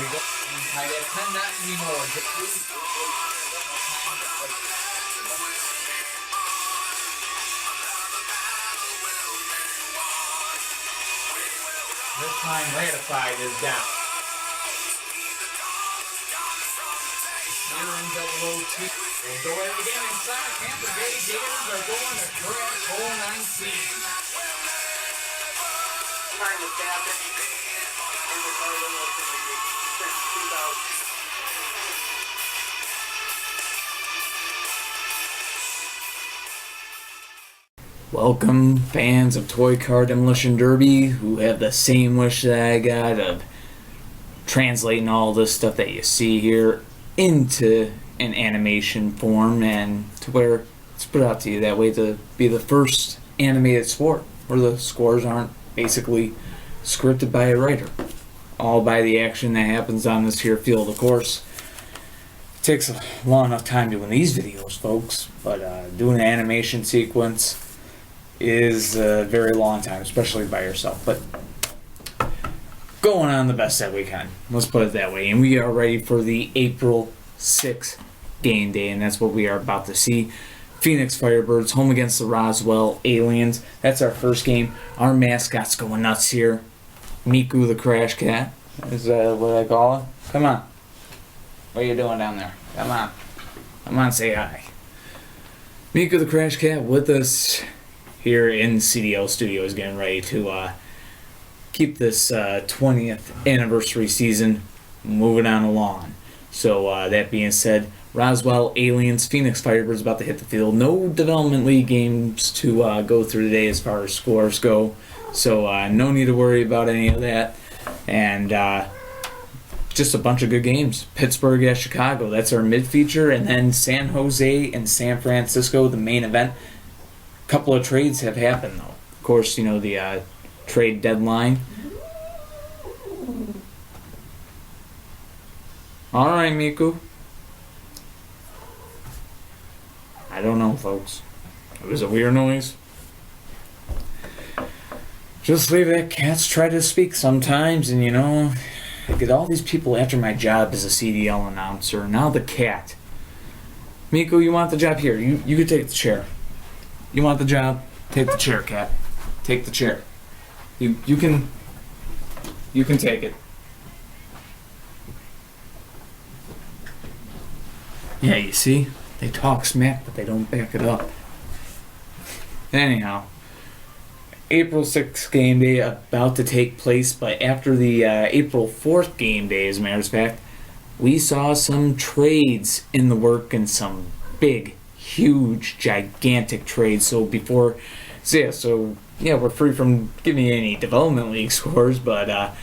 By that 10 not anymore. This time ratified is down. Here in 002. We'll go ahead again inside. Tampa Bay Gators are going to crash hole 19. Time to tap it. And the Cardinals since 2000. Welcome, fans of Toy Car Demolition Derby, who have the same wish that I got of translating all this stuff that you see here into an animation form and to where it's put out to you that way to be the first animated sport where the scores aren't basically scripted by a writer, all by the action that happens on this here field. Of course, it takes a long enough time doing these videos, folks, but doing an animation sequence is a very long time, especially by yourself, but going on the best that we can, let's put it that way. And we are ready for the April 6th game day, and that's what we are about to see. Phoenix Firebirds home against the Roswell Aliens. That's our first game. Our mascot's going nuts here. Miku the Crash Cat is that what I call it? Come on, what are you doing down there? Come on, say hi. Miku the Crash Cat with us here in CDL Studios, getting ready to keep this 20th anniversary season moving on along. So that being said, Roswell Aliens, Phoenix Firebirds about to hit the field. No development league games to go through today as far as scores go. So no need to worry about any of that. And just a bunch of good games. Pittsburgh at Chicago, that's our mid-feature. And then San Jose and San Francisco, the main event. Couple of trades have happened, though. Of course, you know, the trade deadline. All right, Miku. I don't know, folks. It was a weird noise. Just leave that cats try to speak sometimes, and you know, I get all these people after my job as a CDL announcer. Now the cat. Miku, you want the job? Here, you can take the chair. You want the job? Take the chair, cat. Take the chair. You can take it. Yeah, you see? They talk smack, but they don't back it up. Anyhow, April 6th game day about to take place, but after the April 4th game day, as a matter of fact, we saw some trades in the work and some big, huge, gigantic trades. So we're free from giving you any development league scores, but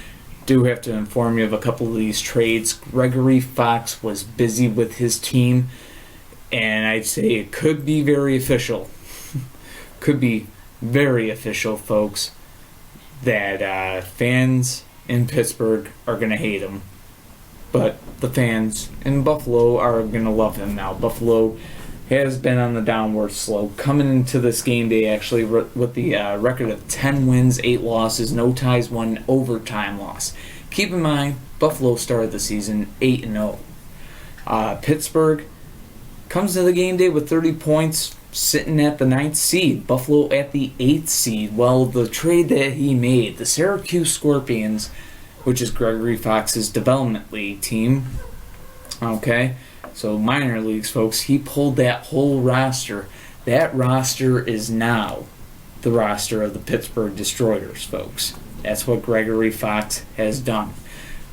do have to inform you of a couple of these trades. Gregory Fox was busy with his team, and I'd say it could be very official. Could be very official, folks, that fans in Pittsburgh are going to hate him. But the fans in Buffalo are going to love him now. Buffalo has been on the downward slope. Coming into this game day, actually, with the record of 10 wins, 8 losses, no ties, 1 overtime loss. Keep in mind, Buffalo started the season 8-0. Pittsburgh comes to the game day with 30 points, sitting at the 9th seed. Buffalo at the 8th seed. Well, the trade that he made, the Syracuse Scorpions, which is Gregory Fox's development league team, okay, so minor leagues, folks, he pulled that whole roster. That roster is now the roster of the Pittsburgh Destroyers, folks. That's what Gregory Fox has done.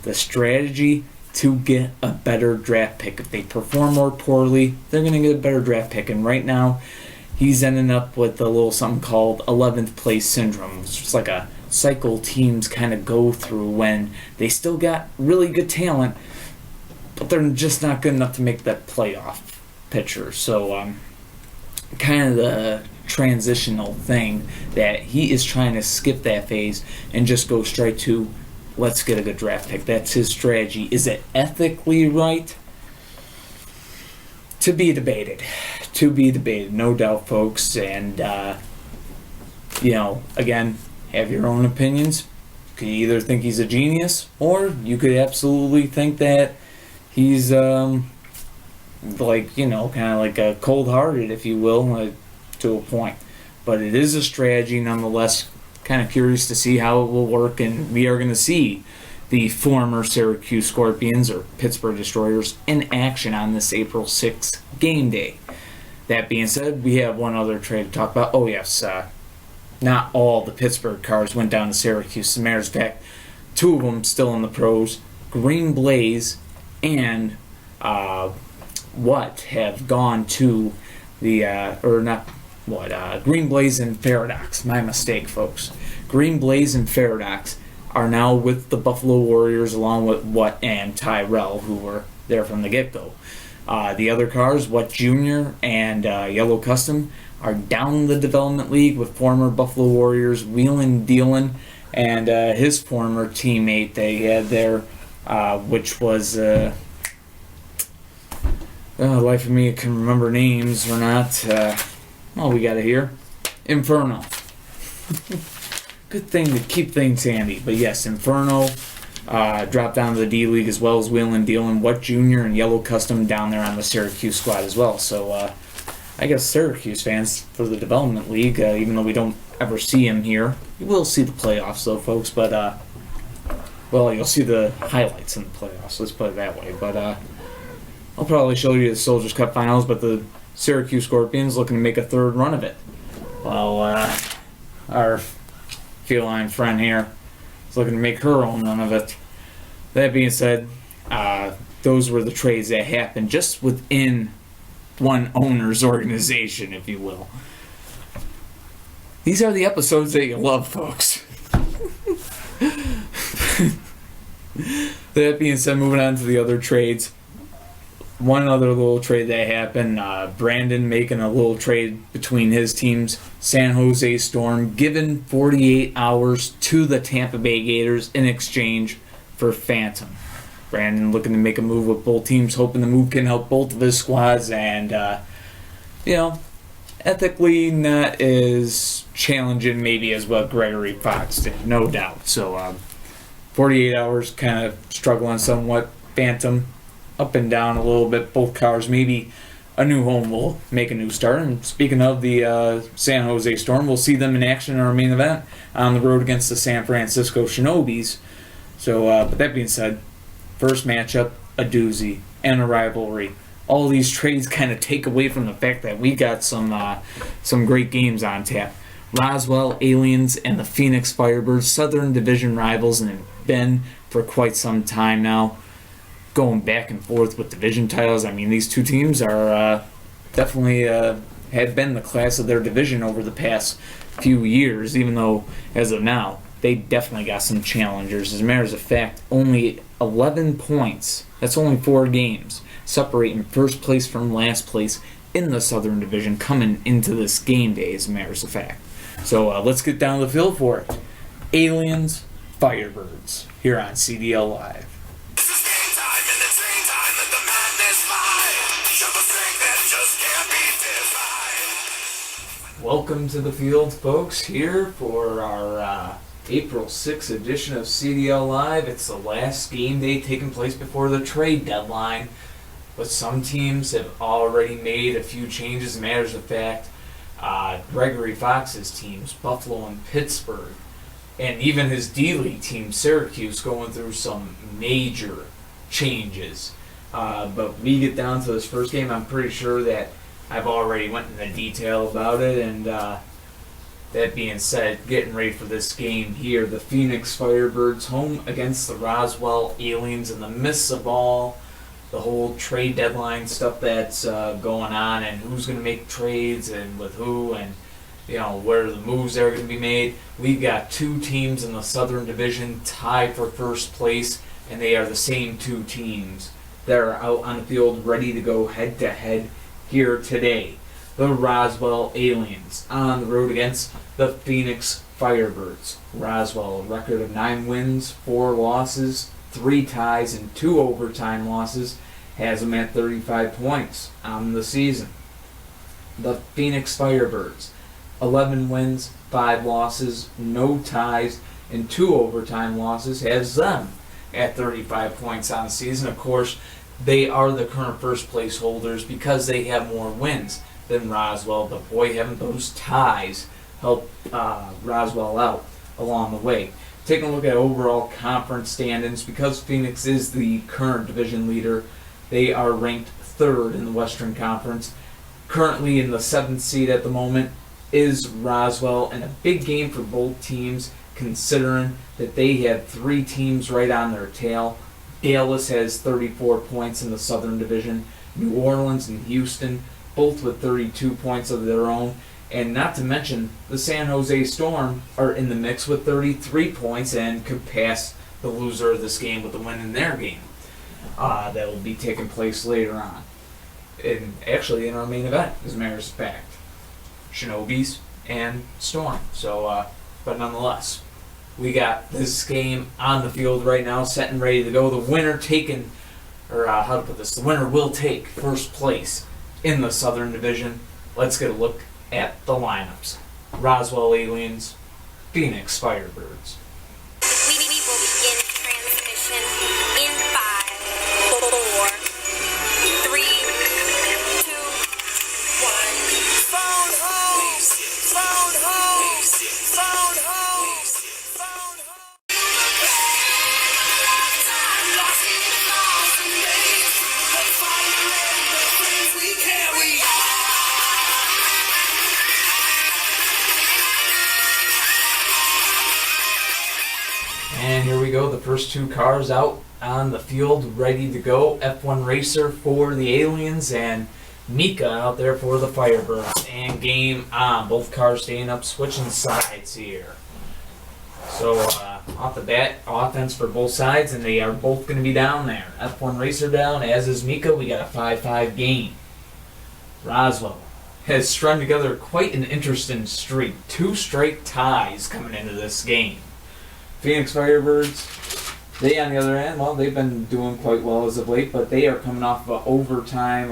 The strategy to get a better draft pick. If they perform more poorly, they're going to get a better draft pick. And right now, he's ending up with a little something called 11th place syndrome. It's just like a cycle teams kind of go through when they still got really good talent, but they're just not good enough to make that playoff picture. So kind of the transitional thing that he is trying to skip that phase and just go straight to, let's get a good draft pick. That's his strategy. Is it ethically right? To be debated. To be debated, no doubt, folks. And, again, have your own opinions. could either think he's a genius, or you could absolutely think that he's like, you know, kind of like a cold-hearted, if you will, to a point. But it is a strategy nonetheless. Kind of curious to see how it will work, and we are going to see the former Syracuse Scorpions, or Pittsburgh Destroyers, in action on this April 6th game day. That being said, we have one other trade to talk about. Oh yes, not all the Pittsburgh cars went down to Syracuse. As a matter of fact, two of them still in the pros, Green Blaze and have gone to the Green Blaze and Paradox. My mistake, folks. Green Blaze and Paradox are now with the Buffalo Warriors, along with and Tyrell, who were there from the get-go. The other cars, Jr. and Yellow Custom, are down the development league with former Buffalo Warriors Wheelin' Dealin' and his former teammate they had there, which was life of me, I can remember names or not. We got it here. Inferno. Good thing to keep things handy. But yes, Inferno dropped down to the D League, as well as Wheelin' Dealin', Jr. and Yellow Custom down there on the Syracuse squad as well. So I guess Syracuse fans for the development league, even though we don't ever see him here, you will see the playoffs though, folks. But you'll see the highlights in the playoffs. Let's put it that way. But I'll probably show you the Soldiers Cup finals. But the Syracuse Scorpions looking to make a third run of it. Well, our feline friend here is looking to make her own run of it. That being said, those were the trades that happened just within one owner's organization, if you will. These are the episodes that you love, folks. That being said, moving on to the other trades. One other little trade that happened, Brandon making a little trade between his teams, San Jose Storm, giving 48 hours to the Tampa Bay Gators in exchange for Phantom. Brandon looking to make a move with both teams, hoping the move can help both of his squads, and, ethically not as challenging maybe as what Gregory Fox did, no doubt. So, 48 hours, kind of struggling somewhat. Phantom, up and down a little bit. Both cars, maybe a new home will make a new start. And speaking of the San Jose Storm, we'll see them in action in our main event on the road against the San Francisco Shinobis. So, but that being said, first matchup, a doozy and a rivalry. All these trades kind of take away from the fact that we got some great games on tap. Roswell, Aliens, and the Phoenix Firebirds, Southern Division rivals, and have been for quite some time now. Going back and forth with division titles. I mean, these two teams are definitely had been the class of their division over the past few years, even though, as of now, they definitely got some challengers. As a matter of fact, only 11 points, that's only 4 games, separating first place from last place in the Southern Division coming into this game day, as a matter of fact. So let's get down to the field for it. Aliens, Firebirds, here on CDL Live. Welcome to the field, folks, here for our April 6th edition of CDL Live. It's the last game day taking place before the trade deadline, but some teams have already made a few changes. As a matter of fact, Gregory Fox's teams, Buffalo and Pittsburgh, and even his D-League team, Syracuse, going through some major changes. But we get down to this first game, I'm pretty sure that I've already went into detail about it, and that being said, getting ready for this game here, the Phoenix Firebirds home against the Roswell Aliens in the midst of all the whole trade deadline stuff that's going on, and who's going to make trades and with who, and where the moves are going to be made. We've got two teams in the Southern Division tied for first place, and they are the same two teams that are out on the field ready to go head-to-head here today. The Roswell Aliens on the road against the Phoenix Firebirds. Roswell, a record of 9 wins, 4 losses, 3 ties, and 2 overtime losses, has them at 35 points on the season. The Phoenix Firebirds, 11 wins, 5 losses, no ties, and 2 overtime losses has them at 35 points on the season. Of course, they are the current first place holders because they have more wins than Roswell, but boy, haven't those ties helped Roswell out along the way. Taking a look at overall conference standings, because Phoenix is the current division leader, they are ranked 3rd in the Western Conference. Currently in the 7th seed at the moment is Roswell, and a big game for both teams considering that they have 3 teams right on their tail. Dallas has 34 points in the Southern Division. New Orleans and Houston, both with 32 points of their own. And not to mention, the San Jose Storm are in the mix with 33 points and could pass the loser of this game with the win in their game. That will be taking place later on. And actually in our main event, as a matter of fact. Shinobis and Storm. So, but nonetheless, we got this game on the field right now, set and ready to go. The winner taking, or how to put this, the winner will take first place in the Southern Division. Let's get a look at the lineups. Roswell Aliens, Phoenix Firebirds. We will begin transmission in 5, 4, 3, 2, 1. Phone home! Phone home! Phone home! Phone home! And here we go, the first 2 cars out on the field, ready to go. F1 Racer for the Aliens and Mika out there for the Firebirds. And game on. Both cars staying up, switching sides here. So off the bat, offense for both sides, and they are both going to be down there. F1 Racer down, as is Mika. We got a 5-5 game. Roswell has strung together quite an interesting streak. 2 straight ties coming into this game. Phoenix Firebirds, they on the other end, well, they've been doing quite well as of late, but they are coming off of an overtime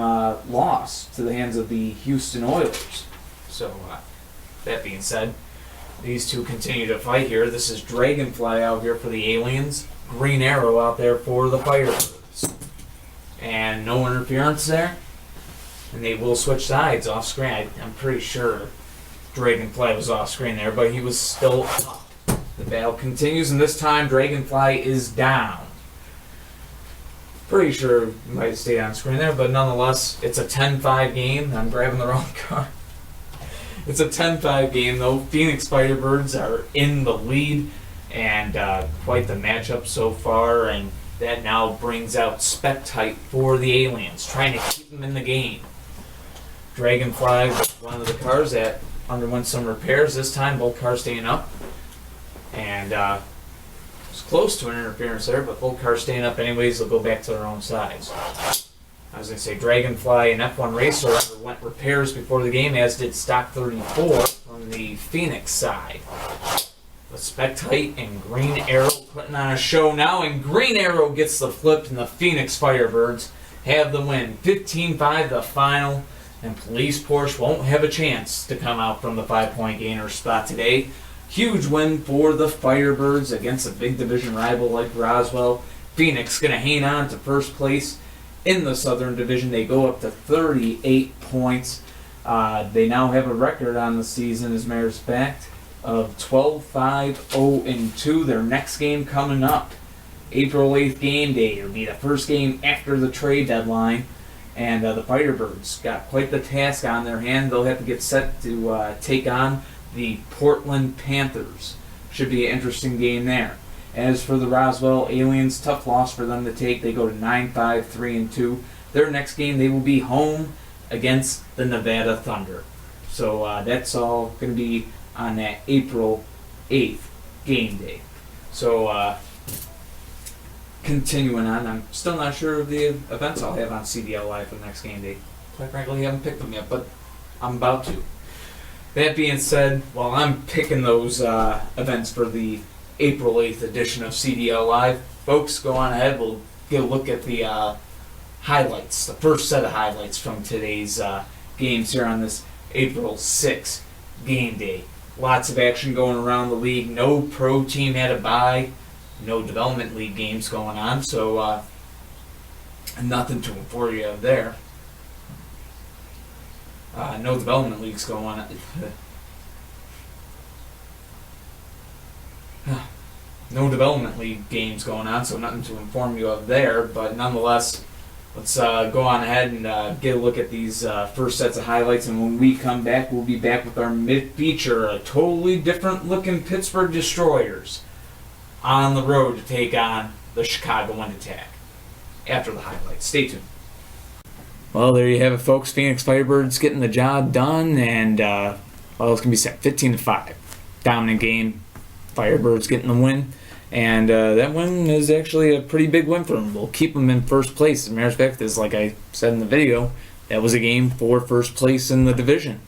loss to the hands of the Houston Oilers. So, that being said, these two continue to fight here. This is Dragonfly out here for the Aliens, Green Arrow out there for the Firebirds. And no interference there, and they will switch sides off screen. I'm pretty sure Dragonfly was off screen there, but he was still up. The battle continues, and this time Dragonfly is down. Pretty sure he might have stayed on screen there, but nonetheless, it's a 10-5 game. I'm grabbing the wrong card. It's a 10-5 game, though. Phoenix Firebirds are in the lead, and quite the matchup so far, and that now brings out Spectite for the Aliens, trying to keep them in the game. Dragonfly was one of the cars that underwent some repairs. This time, both cars staying up. And it's close to an interference there, but both cars staying up anyways. They'll go back to their own sides. I was going to say Dragonfly and F1 Racer underwent repairs before the game, as did Stock 34 from the Phoenix side. But Spectite and Green Arrow putting on a show now, and Green Arrow gets the flip, and the Phoenix Firebirds have the win. 15-5 the final, and Police Porsche won't have a chance to come out from the 5-point gainer spot today. Huge win for the Firebirds against a big division rival like Roswell. Phoenix going to hang on to first place in the Southern Division. They go up to 38 points. They now have a record on the season, as a matter of fact, of 12-5-0-2. Their next game coming up, April 8th game day. It'll be the first game after the trade deadline. And the Firebirds got quite the task on their hand. They'll have to get set to take on the Portland Panthers. Should be an interesting game there. As for the Roswell Aliens, tough loss for them to take. They go to 9-5-3-2. Their next game, they will be home against the Nevada Thunder. So that's all going to be on that April 8th game day. So continuing on, I'm still not sure of the events I'll have on CDL Live for the next game day. Quite frankly, I haven't picked them yet, but I'm about to. That being said, while I'm picking those events for the April 8th edition of CDL Live, folks, go on ahead. We'll get a look at the highlights, the first set of highlights from today's games here on this April 6th game day. Lots of action going around the league. No pro team had a bye. No development league games going on, so nothing to inform you of there. No development leagues going on. No development league games going on, so nothing to inform you of there. But nonetheless, let's go on ahead and get a look at these first sets of highlights. And when we come back, we'll be back with our mid-feature, a totally different looking Pittsburgh Destroyers on the road to take on the Chicago Wind Attack. After the highlights, stay tuned. Well, there you have it, folks. Phoenix Firebirds getting the job done, and well, it's gonna be set 15-5. Dominant game. Firebirds getting the win, and that win is actually a pretty big win for them. We'll keep them in first place. As a matter of fact, is like I said in the video, that was a game for first place in the division.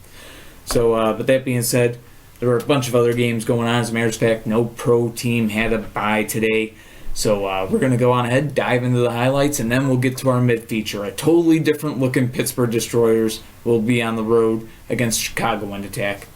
So, but that being said, there were a bunch of other games going on. As a matter of fact, no pro team had a bye today. So we're going to go on ahead, dive into the highlights, and then we'll get to our mid-feature. A totally different looking Pittsburgh Destroyers will be on the road against Chicago Wind Attack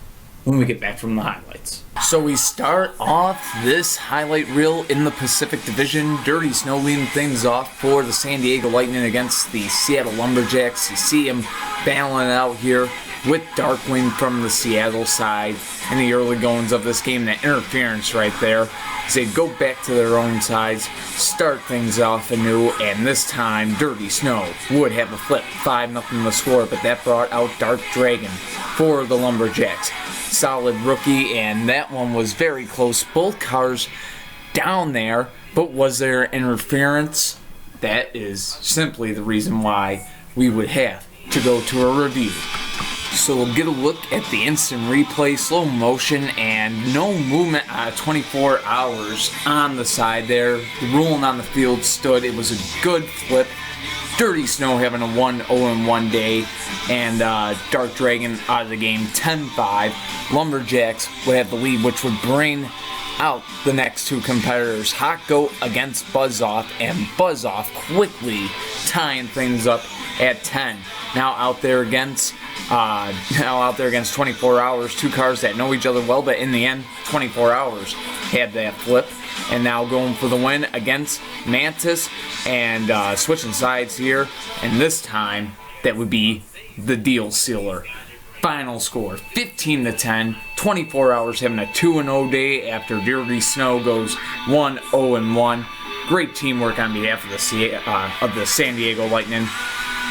when we get back from the highlights. So we start off this highlight reel in the Pacific Division. Dirty Snow leading things off for the San Diego Lightning against the Seattle Lumberjacks. You see him battling out here with Darkwing from the Seattle side in the early goings of this game. That interference right there as they go back to their own sides, start things off anew, and this time Dirty Snow would have a flip. 5-0 the score, but that brought out Dark Dragon for the Lumberjacks. Solid rookie, and that one was very close. Both cars down there, but was there interference? That is simply the reason why we would have to go to a review. So we'll get a look at the instant replay, slow motion, and no movement 24 hours on the side there. The ruling on the field stood. It was a good flip. Dirty Snow having a 1-0-1 day, and Dark Dragon out of the game 10-5. Lumberjacks would have the lead, which would bring out the next two competitors. Hot Goat against Buzz Off, and Buzz Off quickly tying things up at 10. Now out there against 24 hours, two cars that know each other well, but in the end, 24 hours had that flip. And now going for the win against Mantis, and switching sides here, and this time that would be the deal sealer. Final score 15-10. 24 hours having a 2-0 day after Dirty Snow goes 1-0-1. Great teamwork on behalf of the San Diego Lightning,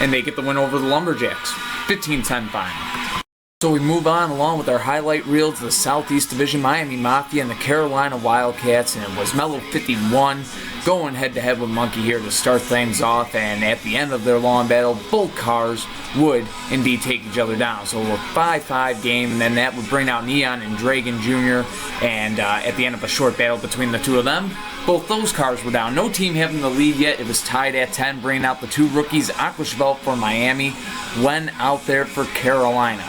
and they get the win over the Lumberjacks. 15-10 final. So we move on along with our highlight reel to the Southeast Division, Miami Mafia and the Carolina Wildcats, and it was Mellow 51 going head-to-head with Monkey here to start things off, and at the end of their long battle, both cars would indeed take each other down. So a 5-5 game, and then that would bring out Neon and Dragon Jr., and at the end of a short battle between the two of them, both those cars were down. No team having the lead yet. It was tied at 10, bringing out the two rookies. Aqua Chevelle for Miami, Len out there for Carolina.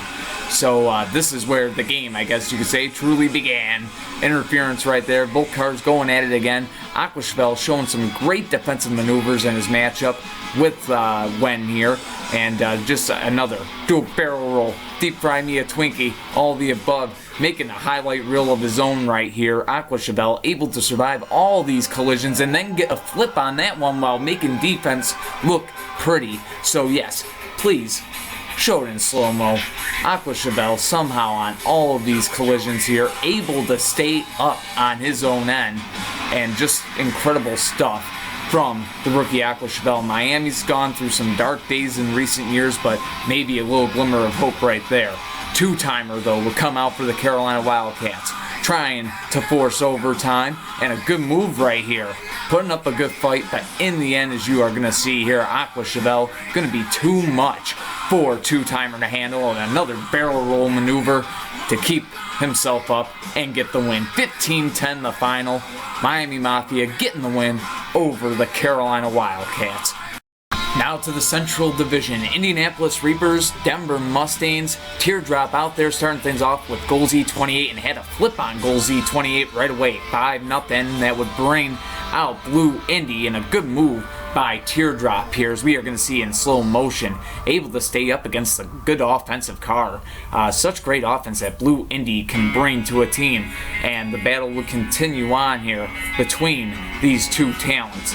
So this is where the game, I guess you could say, truly began. Interference right there. Both cars going at it again. Aqua Chevelle showing some great defensive maneuvers in his matchup with Wen here. And just another dual barrel roll. Deep fry me a Twinkie. All the above. Making a highlight reel of his own right here. Aqua Chevelle able to survive all these collisions and then get a flip on that one while making defense look pretty. So yes, please show it in slow-mo. Aqua Chevelle somehow on all of these collisions here, able to stay up on his own end, and just incredible stuff from the rookie Aqua Chevelle. Miami's gone through some dark days in recent years, but maybe a little glimmer of hope right there. Two-timer, though, will come out for the Carolina Wildcats, trying to force overtime, and a good move right here. Putting up a good fight, but in the end, as you are going to see here, Aqua Chevelle going to be too much for two-timer to handle, and another barrel roll maneuver to keep himself up and get the win. 15-10 the final. Miami Mafia getting the win over the Carolina Wildcats. Now to the Central Division. Indianapolis Reapers, Denver Mustangs. Teardrop out there starting things off with goal Z28 and had a flip on goal Z28 right away. 5-0. That would bring out Blue Indy in a good move by Teardrop here, as we are going to see in slow motion, able to stay up against a good offensive car. Such great offense that Blue Indy can bring to a team, and the battle will continue on here between these two talents.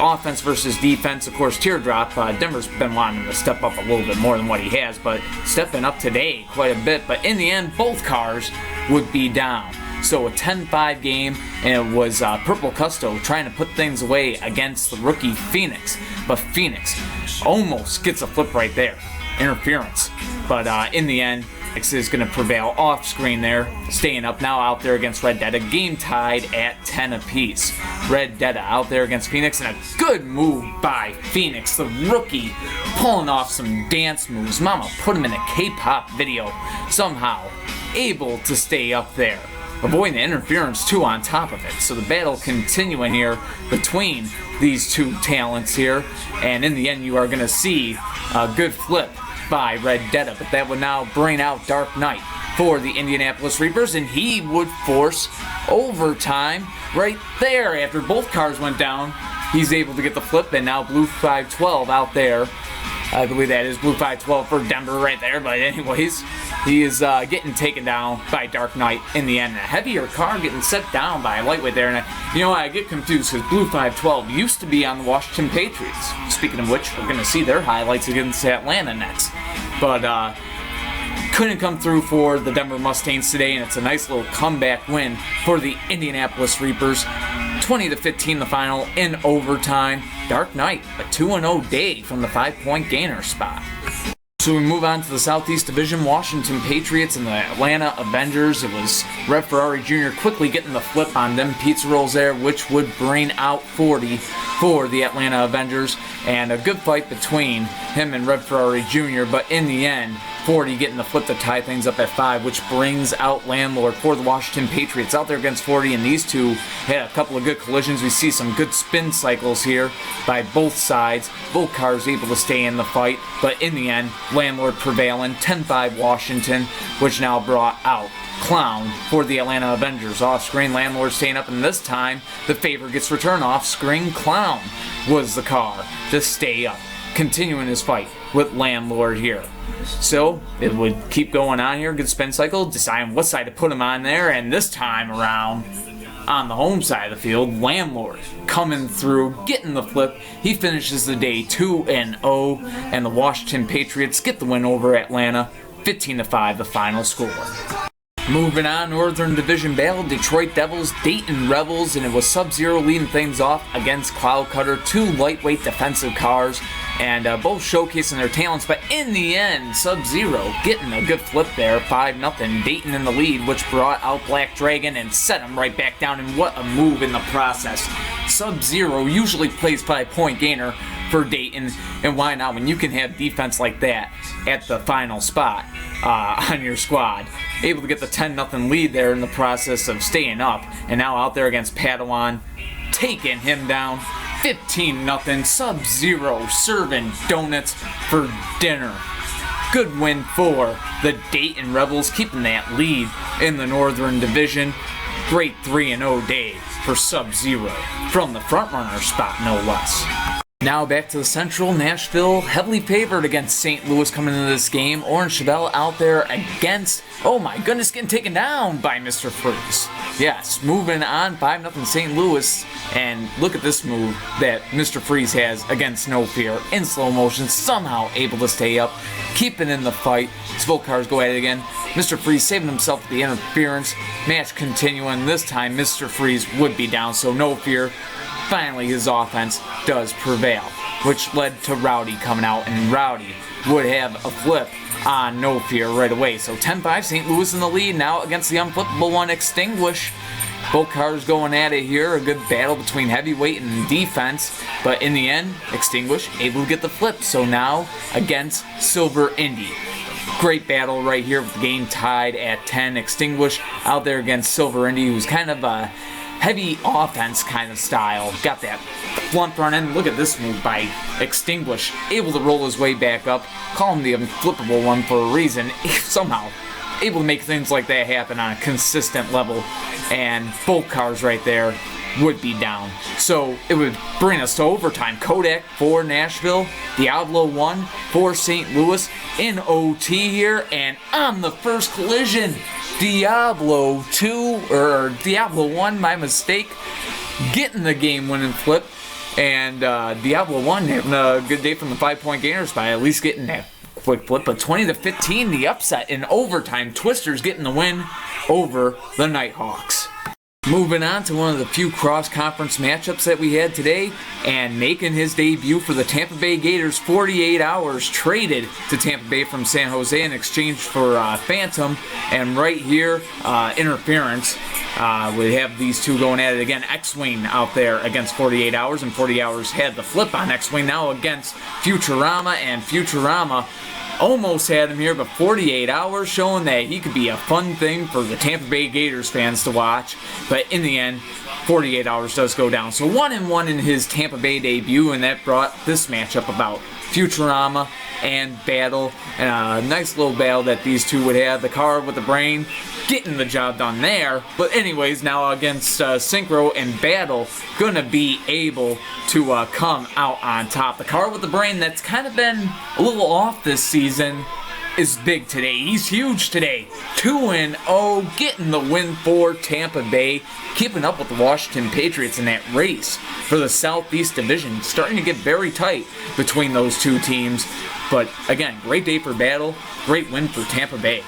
Offense versus defense, of course, Teardrop, Denver's been wanting to step up a little bit more than what he has, but stepping up today quite a bit. But in the end, both cars would be down. So a 10-5 game, and it was Purple Custo trying to put things away against the rookie Phoenix. But Phoenix almost gets a flip right there. Interference. But in the end, Phoenix is going to prevail off screen there, staying up now out there against Red Dead. A game tied at 10 apiece. Red Dead out there against Phoenix, and a good move by Phoenix, the rookie, pulling off some dance moves. Mama put him in a K-pop video, somehow able to stay up there, avoiding the interference too on top of it. So the battle continuing here between these two talents here, and in the end you are going to see a good flip by Red Dead, but that would now bring out Dark Knight for the Indianapolis Reapers, and he would force overtime right there. After both cars went down, he's able to get the flip, and now Blue 512 out there. I believe that is Blue 512 for Denver right there, but anyways, he is getting taken down by Dark Knight in the end. A heavier car getting set down by a lightweight there, and I get confused because Blue 512 used to be on the Washington Patriots. Speaking of which, we're going to see their highlights against Atlanta next. But couldn't come through for the Denver Mustangs today, and it's a nice little comeback win for the Indianapolis Reapers. 20-15 the final in overtime. Dark Knight, a 2-0 day from the 5-point gainer spot. So we move on to the Southeast Division. Washington Patriots and the Atlanta Avengers. It was Red Ferrari Jr. quickly getting the flip on them pizza rolls there, which would bring out 40 for the Atlanta Avengers. And a good fight between him and Red Ferrari Jr., but in the end, 40 getting the flip to tie things up at 5, which brings out Landlord for the Washington Patriots out there against 40, and these two had a couple of good collisions. We see some good spin cycles here by both sides. Both cars able to stay in the fight, but in the end, Landlord prevailing, 10-5 Washington, which now brought out Clown for the Atlanta Avengers. Off-screen, Landlord staying up, and this time, the favor gets returned. Off-screen, Clown was the car to stay up, continuing his fight with Landlord here. So it would keep going on here, good spin cycle, deciding what side to put him on there, and this time around, on the home side of the field, Landlord coming through, getting the flip. He finishes the day 2-0, and the Washington Patriots get the win over Atlanta, 15-5 the final score. Moving on, Northern Division battle, Detroit Devils, Dayton Rebels, and it was Sub-Zero leading things off against Cloud Cutter, two lightweight defensive cars, and both showcasing their talents, but in the end, Sub-Zero getting a good flip there, 5-0, Dayton in the lead, which brought out Black Dragon and set him right back down, and what a move in the process. Sub-Zero usually plays 5-point gainer for Dayton, and why not when you can have defense like that at the final spot on your squad. Able to get the 10-0 lead there in the process of staying up, and now out there against Padawan, taking him down 15-0. Sub-Zero serving donuts for dinner. Good win for the Dayton Rebels, keeping that lead in the Northern Division. Great 3-0 day for Sub-Zero from the frontrunner spot, no less. Now back to the Central. Nashville heavily favored against St. Louis coming into this game. Orange Chevelle out there against, oh my goodness, getting taken down by Mr. Freeze. Yes, moving on, 5-0 St. Louis. And look at this move that Mr. Freeze has against No Fear in slow motion, somehow able to stay up, keeping in the fight. Both cars go at it again. Mr. Freeze saving himself with the interference. Match continuing. This time Mr. Freeze would be down, so No Fear. Finally, his offense does prevail, which led to Rowdy coming out, and Rowdy would have a flip on No Fear right away. So 10-5, St. Louis in the lead now against the unflippable one, Extinguish. Both cars going at it here, a good battle between heavyweight and defense, but in the end, Extinguish able to get the flip. So now against Silver Indy. Great battle right here with the game tied at 10. Extinguish out there against Silver Indy, who's kind of heavy offense kind of style. Got that blunt front end. Look at this move by Extinguish. Able to roll his way back up. Call him the unflippable one for a reason. Somehow able to make things like that happen on a consistent level. And both cars right there would be down. So it would bring us to overtime. Kodak for Nashville. Diablo 1 for St. Louis in OT here. And on the first collision, Diablo 1, my mistake, getting the game-winning flip. And Diablo 1 having a good day from the 5-point gainers by at least getting that quick flip. But 20-15, the upset in overtime. Twisters getting the win over the Nighthawks. Moving on to one of the few cross-conference matchups that we had today, and making his debut for the Tampa Bay Gators, 48 Hours traded to Tampa Bay from San Jose in exchange for Phantom, and right here, Interference. We have these two going at it again. X-Wing out there against 48 Hours, and 48 Hours had the flip on X-Wing now against Futurama, and Futurama almost had him here, but 48 Hours showing that he could be a fun thing for the Tampa Bay Gators fans to watch. But in the end, 48 Hours does go down. So 1-1 in his Tampa Bay debut, and that brought this matchup about. Futurama and Battle, and a nice little battle that these two would have. The car with the brain getting the job done there. But anyways, now against Synchro and Battle, gonna be able to come out on top. The car with the brain that's kind of been a little off this season is big today. He's huge today. 2-0, getting the win for Tampa Bay, keeping up with the Washington Patriots in that race for the Southeast Division. Starting to get very tight between those two teams. But again, great day for Battle, great win for Tampa Bay.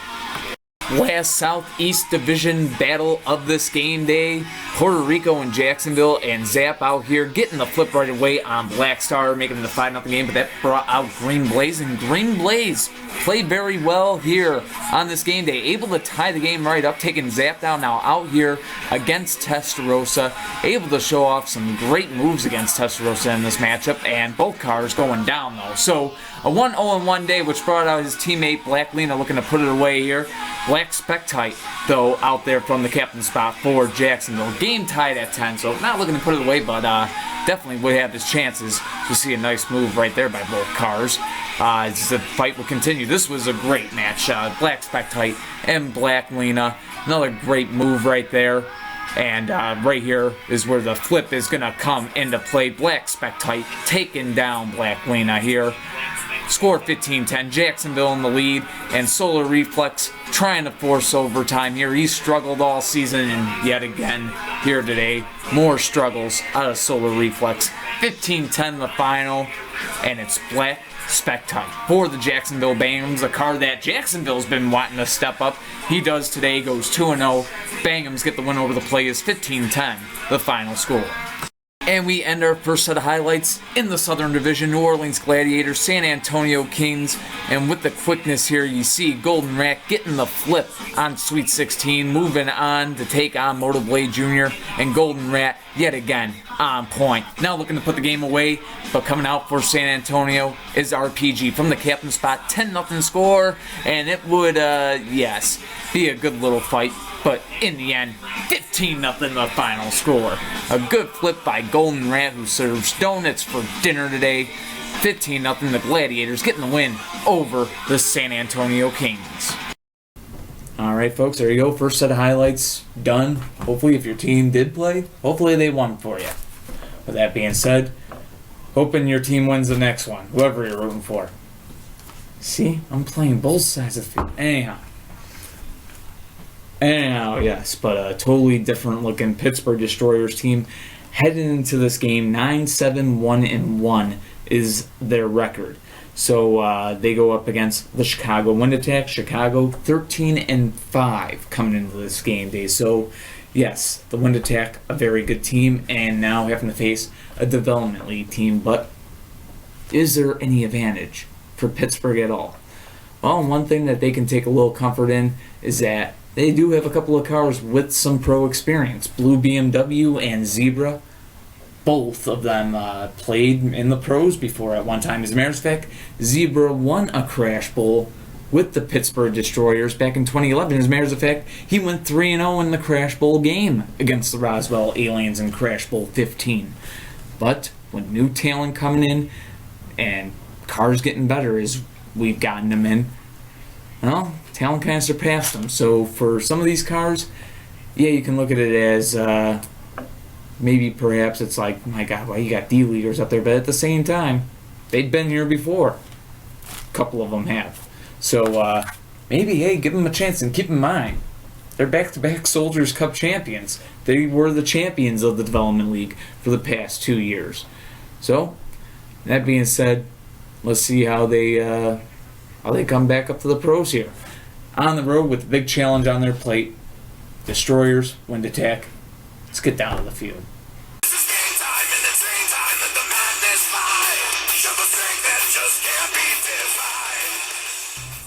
Last Southeast Division battle of this game day. Puerto Rico and Jacksonville, and Zap out here getting the flip right away on Black Star, making it a 5-0 game, but that brought out Green Blaze, and Green Blaze played very well here on this game day, able to tie the game right up, taking Zap down now out here against Testarossa, able to show off some great moves against Testarossa in this matchup, and both cars going down though. So a 1-0-1 day, which brought out his teammate Black Lena looking to put it away here. Black Spectite, though, out there from the captain spot for Jacksonville. Game tied at 10, so not looking to put it away, but definitely would have his chances to see a nice move right there by both cars. As the fight will continue. This was a great match. Black Spectite and Black Lena. Another great move right there. And right here is where the flip is going to come into play. Black Spectite taking down Black Lena here. Score 15-10, Jacksonville in the lead, and Solar Reflex trying to force overtime here. He's struggled all season, and yet again here today, more struggles out of Solar Reflex. 15-10 the final, and it's Black Spectite for the Jacksonville Bangums, a car that Jacksonville's been wanting to step up. He does today, goes 2-0. Bangums get the win over the Players, 15-10 the final score. And we end our first set of highlights in the Southern Division. New Orleans Gladiators, San Antonio Kings. And with the quickness here, you see Golden Rat getting the flip on Sweet 16. Moving on to take on Motor Blade Jr. And Golden Rat, yet again, on point. Now looking to put the game away, but coming out for San Antonio is RPG from the captain spot. 10-0 score. And it would, yes, be a good little fight. But in the end, 15-0 the final score. A good flip by Golden Rat, who serves donuts for dinner today. 15-0 the Gladiators getting the win over the San Antonio Kings. Alright folks, there you go. First set of highlights done. Hopefully if your team did play, hopefully they won for you. With that being said, hoping your team wins the next one, whoever you're rooting for. See, I'm playing both sides of the field. Anyhow, yes, but a totally different looking Pittsburgh Destroyers team heading into this game. 9-7-1-1 is their record. So they go up against the Chicago Wind Attack. Chicago 13-5 coming into this game day. So yes, the Wind Attack, a very good team, and now having to face a development league team. But is there any advantage for Pittsburgh at all? Well, one thing that they can take a little comfort in is that they do have a couple of cars with some pro experience. Blue BMW and Zebra, both of them played in the pros before at one time. As a matter of fact, Zebra won a Crash Bowl with the Pittsburgh Destroyers back in 2011. As a matter of fact, he went 3-0 in the Crash Bowl game against the Roswell Aliens in Crash Bowl 15. But with new talent coming in and cars getting better as we've gotten them in, well, talent kind of surpassed them. So for some of these cars, yeah, you can look at it as maybe perhaps it's like, my God, why you got D-leaders up there? But at the same time, they'd been here before. A couple of them have. So maybe, hey, give them a chance. And keep in mind, they're back-to-back Soldiers Cup champions. They were the champions of the Development League for the past 2 years. So, that being said, let's see how they come back up to the pros here. On the road with a big challenge on their plate, Destroyers, Wind Attack. Let's get down to the field.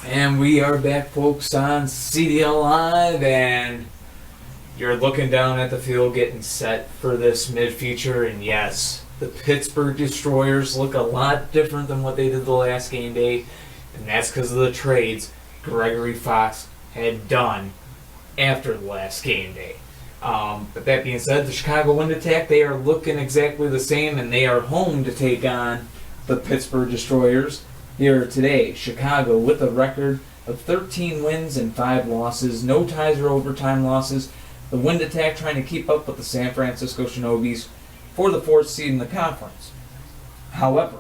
And we are back, folks, on CDL Live, and you're looking down at the field getting set for this mid-feature, and yes, the Pittsburgh Destroyers look a lot different than what they did the last game day, and that's because of the trades Gregory Fox had done after the last game day. But that being said, the Chicago Wind Attack, they are looking exactly the same, and they are home to take on the Pittsburgh Destroyers here today. Chicago with a record of 13 wins and 5 losses, no ties or overtime losses. The Wind Attack trying to keep up with the San Francisco Shinobis for the 4th seed in the conference. However,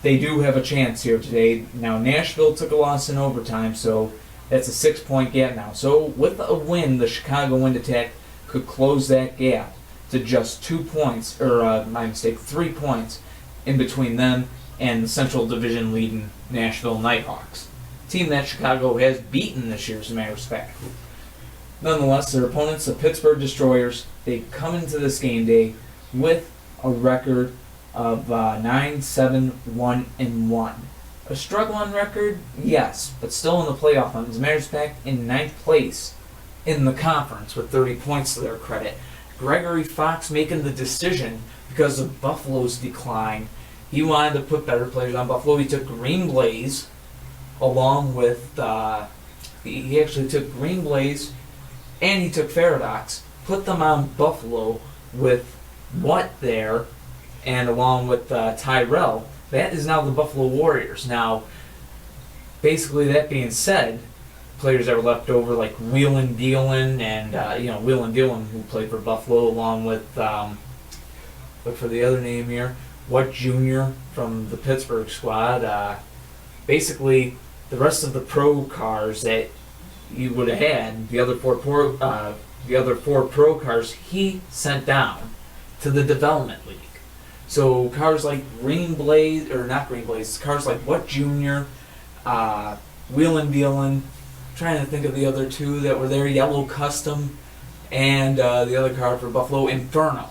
they do have a chance here today. Now, Nashville took a loss in overtime, so that's a 6-point gap now. So with a win, the Chicago Wind Attack could close that gap to just 2 points, or 3 points in between them and the Central Division leading Nashville Nighthawks. Team that Chicago has beaten this year, as a matter of fact. Nonetheless, their opponents, the Pittsburgh Destroyers, they come into this game day with a record of 9-7-1-1. A struggling record, yes, but still in the playoff hunt. As a matter of fact, in 9th place in the conference with 30 points to their credit. Gregory Fox making the decision because of Buffalo's decline. He wanted to put better players on Buffalo. He took Green Blaze along with, he actually took Green Blaze and he took Faradox, put them on Buffalo with Watt there and along with Tyrell. That is now the Buffalo Warriors. Now, basically that being said, players that were left over like Wheelin' Dealin' and, Wheelin' Dealin' who played for Buffalo along with, look for the other name here, Watt Jr. from the Pittsburgh squad. Basically, the rest of the pro cars that you would have had, the other four pro cars, he sent down to the Development League. So cars like cars like Watt Jr., Wheelin' Dealin', trying to think of the other two that were there, Yellow Custom, and the other car for Buffalo, Inferno.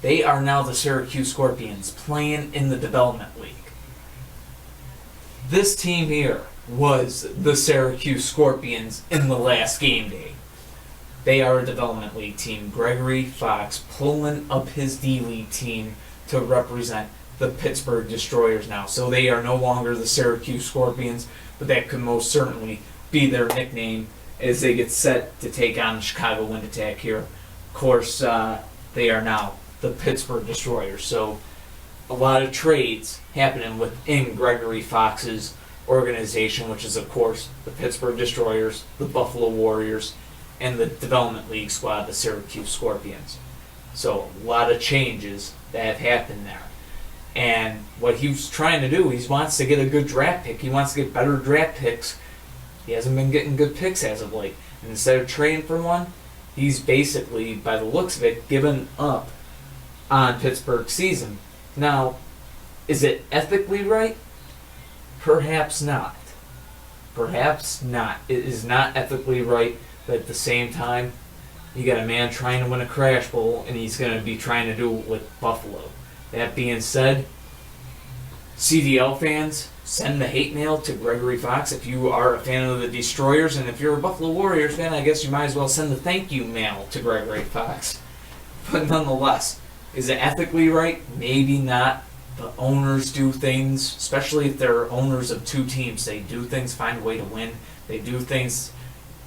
They are now the Syracuse Scorpions playing in the Development League. This team here was the Syracuse Scorpions in the last game day. They are a Development League team. Gregory Fox pulling up his D-League team to represent the Pittsburgh Destroyers now. So they are no longer the Syracuse Scorpions, but that could most certainly be their nickname as they get set to take on the Chicago Wind Attack here. Of course, they are now the Pittsburgh Destroyers. So a lot of trades happening within Gregory Fox's organization, which is, of course, the Pittsburgh Destroyers, the Buffalo Warriors, and the Development League squad, the Syracuse Scorpions. So a lot of changes that have happened there. And what he's trying to do, he wants to get a good draft pick. He wants to get better draft picks. He hasn't been getting good picks as of late. And instead of trading for one, he's basically, by the looks of it, given up on Pittsburgh's season. Now, is it ethically right? Perhaps not. Perhaps not. It is not ethically right, but at the same time, you got a man trying to win a Crash Bowl, and he's going to be trying to do it with Buffalo. That being said, CDL fans, send the hate mail to Gregory Fox if you are a fan of the Destroyers, and if you're a Buffalo Warriors fan, I guess you might as well send the thank you mail to Gregory Fox. But nonetheless, is it ethically right? Maybe not. the owners do things, especially if they're owners of two teams. They do things, find a way to win. They do things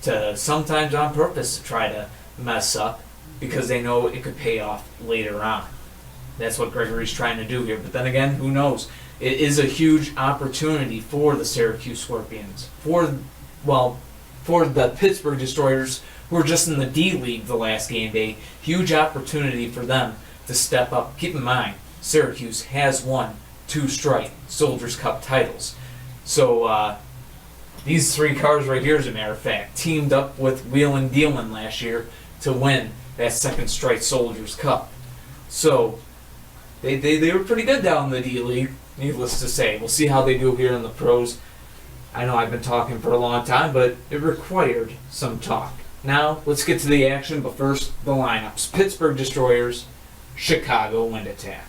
to sometimes on purpose to try to mess up because they know it could pay off later on. That's what Gregory's trying to do here. But then again, who knows? It is a huge opportunity for the Syracuse Scorpions, for the Pittsburgh Destroyers, who were just in the D League the last game day. Huge opportunity for them to step up. Keep in mind, Syracuse has won 2 straight Soldiers Cup titles. So these 3 cars right here, as a matter of fact, teamed up with Wheelin' Dealin' last year to win that 2nd straight Soldiers Cup. So they were pretty good down in the D League, needless to say. We'll see how they do here in the pros. I know I've been talking for a long time, but it required some talk. Now, let's get to the action, but first, the lineups. Pittsburgh Destroyers, Chicago Wind Attack.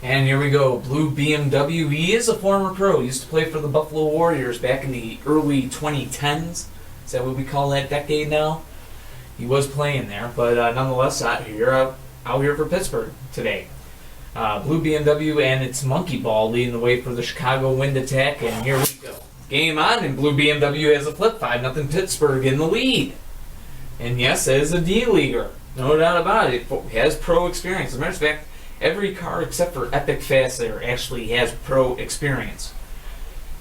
And here we go, Blue BMW. He is a former pro. He used to play for the Buffalo Warriors back in the early 2010s. Is that what we call that decade now? He was playing there, but nonetheless, out here for Pittsburgh today. Blue BMW and its monkey ball leading the way for the Chicago Wind Attack, and here we go. Game on, and Blue BMW has a flip, 5-0 Pittsburgh in the lead. And yes, that is a D-leaguer, no doubt about it. He has pro experience. As a matter of fact, every car except for Epic Fast there actually has pro experience.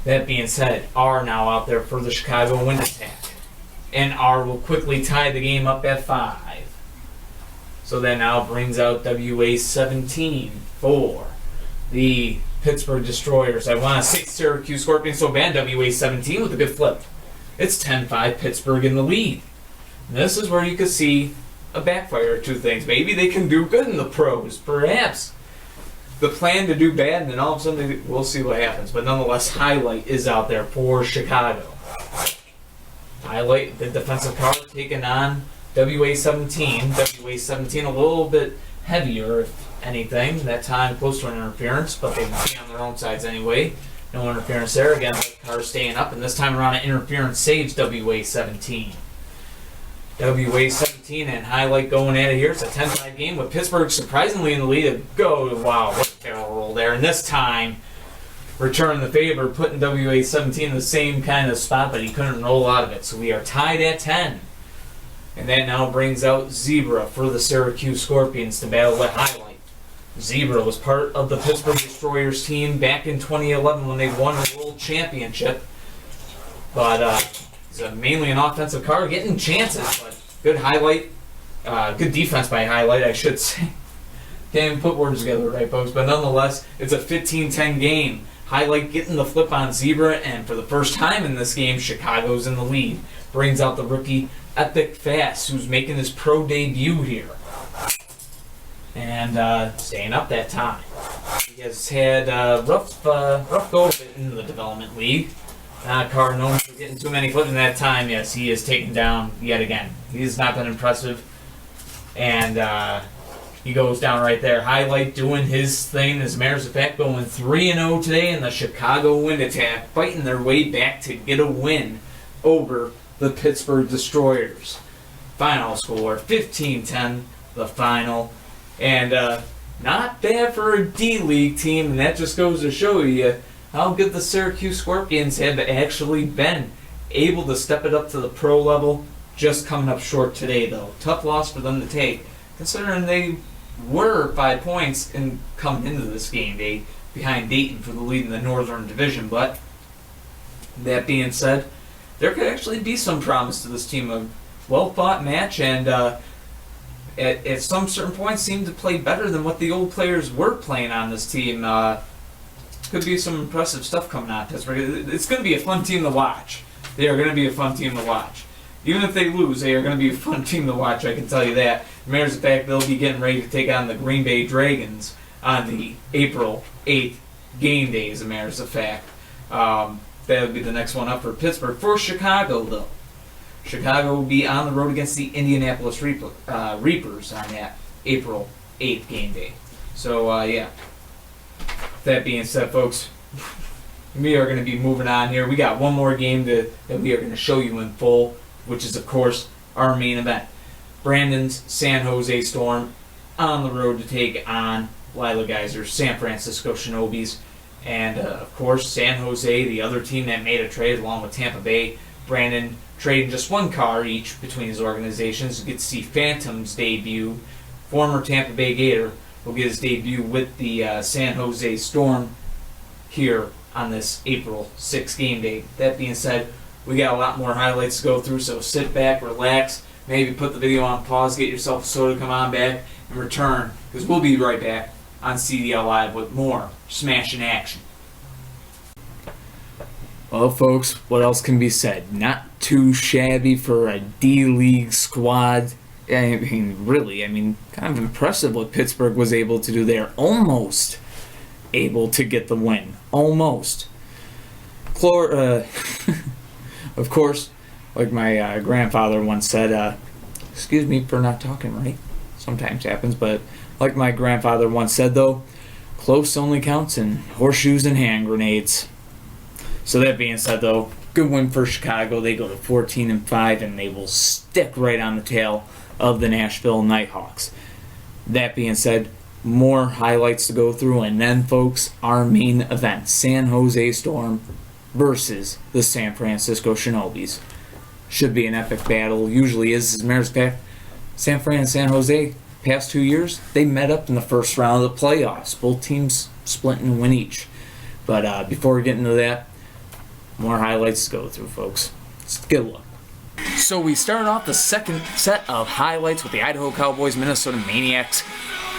That being said, R now out there for the Chicago Wind Attack. And R will quickly tie the game up at 5. So that now brings out WA17 for the Pittsburgh Destroyers. I want to say Syracuse Scorpions so bad, WA17 with a good flip. It's 10-5 Pittsburgh in the lead. And this is where you can see a backfire or 2 things. Maybe they can do good in the pros. Perhaps the plan to do bad, and then all of a sudden we'll see what happens. But nonetheless, Highlight is out there for Chicago. Highlight, the defensive car, taking on WA17. WA17 a little bit heavier, if anything. That time close to an interference, but they will be on their own sides anyway. No interference there. Again, the car staying up, and this time around an interference saves WA17. WA17 and Highlight going at it here. It's a 10-5 game with Pittsburgh surprisingly in the lead. Wow, what a barrel roll there. And this time, return the favor, putting WA17 in the same kind of spot, but he couldn't roll out of it. So we are tied at 10. And that now brings out Zebra for the Syracuse Scorpions to battle with Highlight. Zebra was part of the Pittsburgh Destroyers team back in 2011 when they won the World Championship. But it's mainly an offensive car, getting chances, but good Highlight. Good defense by Highlight, I should say. Can't even put words together, right, folks? But nonetheless, it's a 15-10 game. Highlight getting the flip on Zebra, and for the first time in this game, Chicago's in the lead. Brings out the rookie Epic Fast, who's making his pro debut here. And staying up that time. He has had rough go of it in the development league. Not a car known for getting too many flips in that time. Yes, he is taken down yet again. He has not been impressive. And he goes down right there. Highlight doing his thing. As a matter of fact, going 3-0 today in the Chicago Wind Attack, fighting their way back to get a win over the Pittsburgh Destroyers. Final score, 15-10, the final. And not bad for a D-League team, and that just goes to show you how good the Syracuse Scorpions have actually been able to step it up to the pro level. Just coming up short today, though. Tough loss for them to take, considering they were 5 points in coming into this game day behind Dayton for the lead in the Northern Division. But that being said, there could actually be some promise to this team. A well-fought match, and at some certain points seemed to play better than what the old players were playing on this team. Could be some impressive stuff coming out of Pittsburgh. It's going to be a fun team to watch. They are going to be a fun team to watch. Even if they lose, they are going to be a fun team to watch, I can tell you that. As a matter of fact, they'll be getting ready to take on the Green Bay Dragons on the April 8th game day, as a matter of fact. That would be the next one up for Pittsburgh. For Chicago, though, Chicago will be on the road against the Indianapolis Reapers on that April 8th game day. So, yeah. That being said, folks, we are going to be moving on here. We got one more game that we are going to show you in full, which is, of course, our main event. Brandon's San Jose Storm on the road to take on Lila Geyser's San Francisco Shinobis. And, of course, San Jose, the other team that made a trade along with Tampa Bay. Brandon trading just one car each between his organizations. You get to see Phantom's debut. Former Tampa Bay Gator will get his debut with the San Jose Storm here on this April 6th game day. That being said, we got a lot more highlights to go through, so sit back, relax, maybe put the video on pause, get yourself a soda, come on back, and return, because we'll be right back on CDL Live with more Smashing Action. Well, folks, what else can be said? Not too shabby for a D-League squad. I mean, really, kind of impressive what Pittsburgh was able to do there. Almost able to get the win. Almost. Of course, like my grandfather once said, excuse me for not talking right. Sometimes happens, but like my grandfather once said, though, close only counts in horseshoes and hand grenades. So that being said, though, good win for Chicago. They go to 14-5, and they will stick right on the tail of the Nashville Nighthawks. That being said, more highlights to go through, and then, folks, our main event, San Jose Storm versus the San Francisco Shinobis. Should be an epic battle. Usually is, as a matter of fact. San Fran and San Jose, past 2 years, they met up in the first round of the playoffs. Both teams splitting a win each. But before we get into that, more highlights to go through, folks. Let's get a look. So we start off the second set of highlights with the Idaho Cowboys Minnesota Maniacs.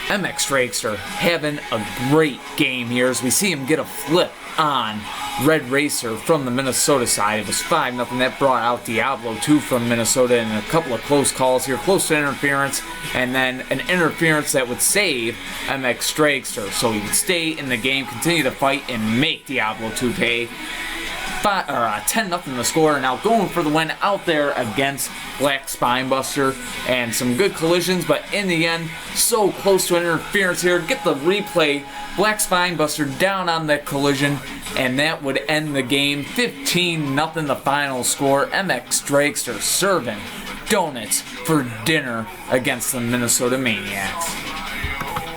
MX Dragster having a great game here as we see him get a flip on Red Racer from the Minnesota side. It was 5-0. That brought out Diablo 2 from Minnesota, and a couple of close calls here, close to interference, and then an interference that would save MX Dragster. So he would stay in the game, continue to fight, and make Diablo 2 pay. 10-0 the score. Now going for the win out there against Black Spinebuster, and some good collisions, but in the end, so close to an interference here. Get the replay. Black Spinebuster down on that collision, and that would end the game. 15-0 the final score. MX Dragster serving donuts for dinner against the Minnesota Maniacs.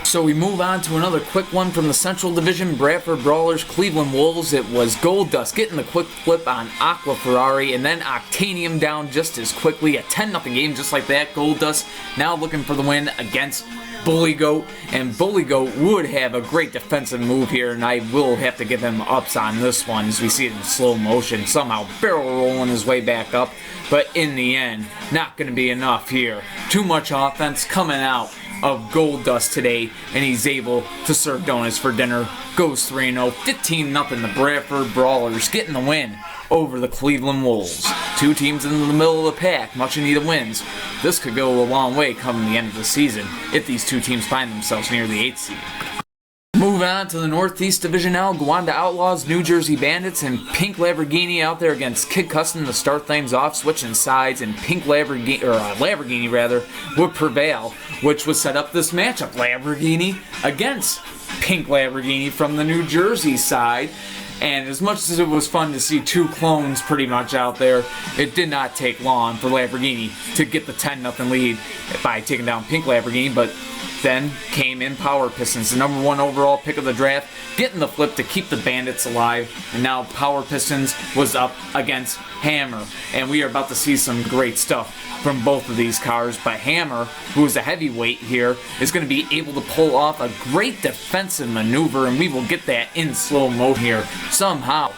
So we move on to another quick one from the Central Division. Bradford Brawlers, Cleveland Wolves. It was Gold Dust getting the quick flip on Aqua Ferrari, and then Octanium down just as quickly. A 10-0 game just like that. Gold Dust now looking for the win against Bully Goat, and Bully Goat would have a great defensive move here, and I will have to give him ups on this one as we see it in slow motion, somehow barrel rolling his way back up, but in the end, not going to be enough here. Too much offense coming out of Gold Dust today, and he's able to serve donuts for dinner. Goes 3-0, 15-0 the Bradford Brawlers getting the win over the Cleveland Wolves. Two teams in the middle of the pack, much in need of wins. This could go a long way come the end of the season if these two teams find themselves near the 8th seed. Moving on to the Northeast Division now, Gowanda Outlaws, New Jersey Bandits, and Pink Lamborghini out there against Kid Custom to start things off, switching sides, and Pink Lamborghini would prevail, which would set up this matchup. Lamborghini against Pink Lamborghini from the New Jersey side. And as much as it was fun to see two clones pretty much out there, it did not take long for Lamborghini to get the 10-0 lead by taking down Pink Lamborghini, but then came in Power Pistons, the number 1 overall pick of the draft, getting the flip to keep the Bandits alive, and now Power Pistons was up against Hammer, and we are about to see some great stuff from both of these cars, but Hammer, who is a heavyweight here, is going to be able to pull off a great defensive maneuver, and we will get that in slow mo here somehow.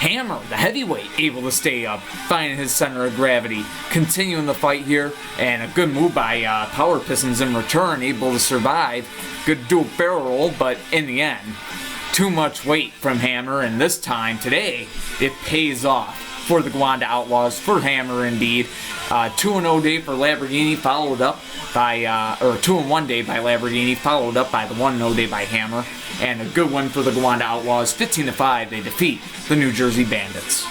Hammer, the heavyweight, able to stay up, finding his center of gravity, continuing the fight here, and a good move by Power Pistons in return, able to survive. Good dual barrel roll, but in the end, too much weight from Hammer, and this time, today, it pays off. for the Gwanda Outlaws, for Hammer indeed. 2-0 day for Lamborghini, followed up by, or 2-1 day by Lamborghini, followed up by the 1-0 day by Hammer. And a good one for the Gwanda Outlaws. 15-5, they defeat the New Jersey Bandits.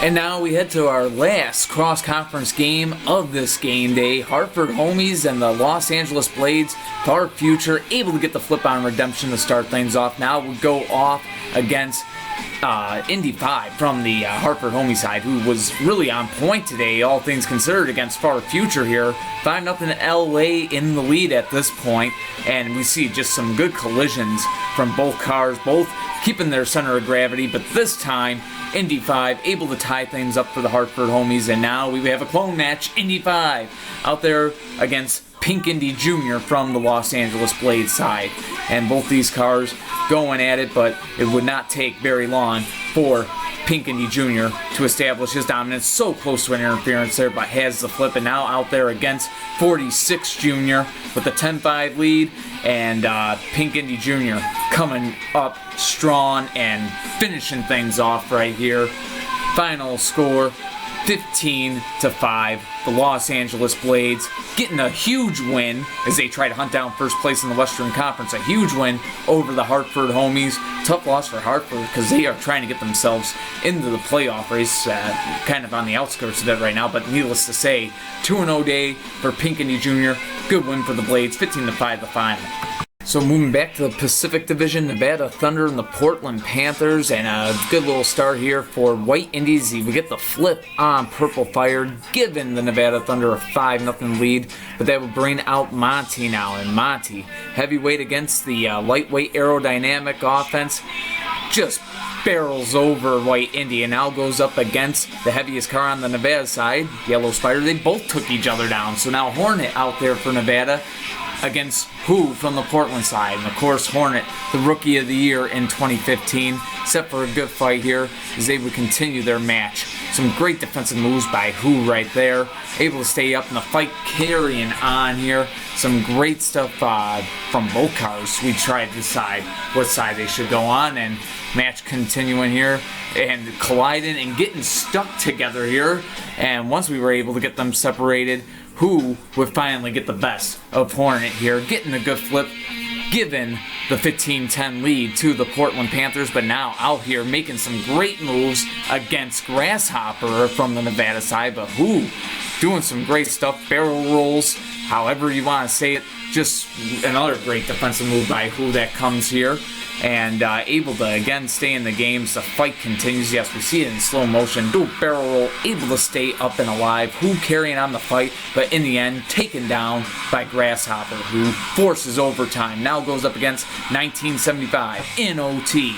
And now we head to our last cross-conference game of this game day. Hartford Homies and the Los Angeles Blades, Far Future, able to get the flip on redemption to start things off. Now we go off against Indy 5 from the Hartford Homie side, who was really on point today, all things considered, against Far Future here. 5-0 LA in the lead at this point, and we see just some good collisions from both cars, both keeping their center of gravity, but this time Indy 5 able to tie things up for the Hartford Homies, and now we have a clone match. Indy 5 out there against Pink Indy Jr. from the Los Angeles Blade side, and both these cars going at it, but it would not take very long for Pink Indy Jr. to establish his dominance. So close to an interference there, but has the flip, and now out there against 46 Jr. with the 10-5 lead, and Pink Indy Jr. coming up strong and finishing things off right here. Final score 15-5. The Los Angeles Blades getting a huge win as they try to hunt down first place in the Western Conference. A huge win over the Hartford Homies. Tough loss for Hartford because they are trying to get themselves into the playoff race, kind of on the outskirts of it right now. But needless to say, 2-0 day for Pink Indy Jr. Good win for the Blades, 15-5 the final. So moving back to the Pacific Division, Nevada Thunder and the Portland Panthers, and a good little start here for White Indies. We get the flip on Purple Fire, giving the Nevada Thunder a 5-0 lead, but that will bring out Monty now, and Monty, heavyweight against the lightweight aerodynamic offense, just barrels over White Indy and now goes up against the heaviest car on the Nevada side, Yellow Spider. They both took each other down, so now Hornet out there for Nevada against who from the Portland side, and of course Hornet, the Rookie of the Year in 2015, set for a good fight here as they would continue their match. Some great defensive moves by Who right there, able to stay up in the fight, carrying on here. Some great stuff from both cars. We try to decide what side they should go on, and match continuing here and colliding and getting stuck together here. And once we were able to get them separated, Who would finally get the best of Hornet here, getting a good flip, giving the 15-10 lead to the Portland Panthers, but now out here making some great moves against Grasshopper from the Nevada side, but Who doing some great stuff, barrel rolls, however you want to say it, just another great defensive move by Who that comes here. And able to again stay in the game. The fight continues. Yes, we see it in slow motion. Do a barrel roll, able to stay up and alive. Who carrying on the fight, but in the end taken down by Grasshopper, who forces overtime. Now goes up against 1975 in OT.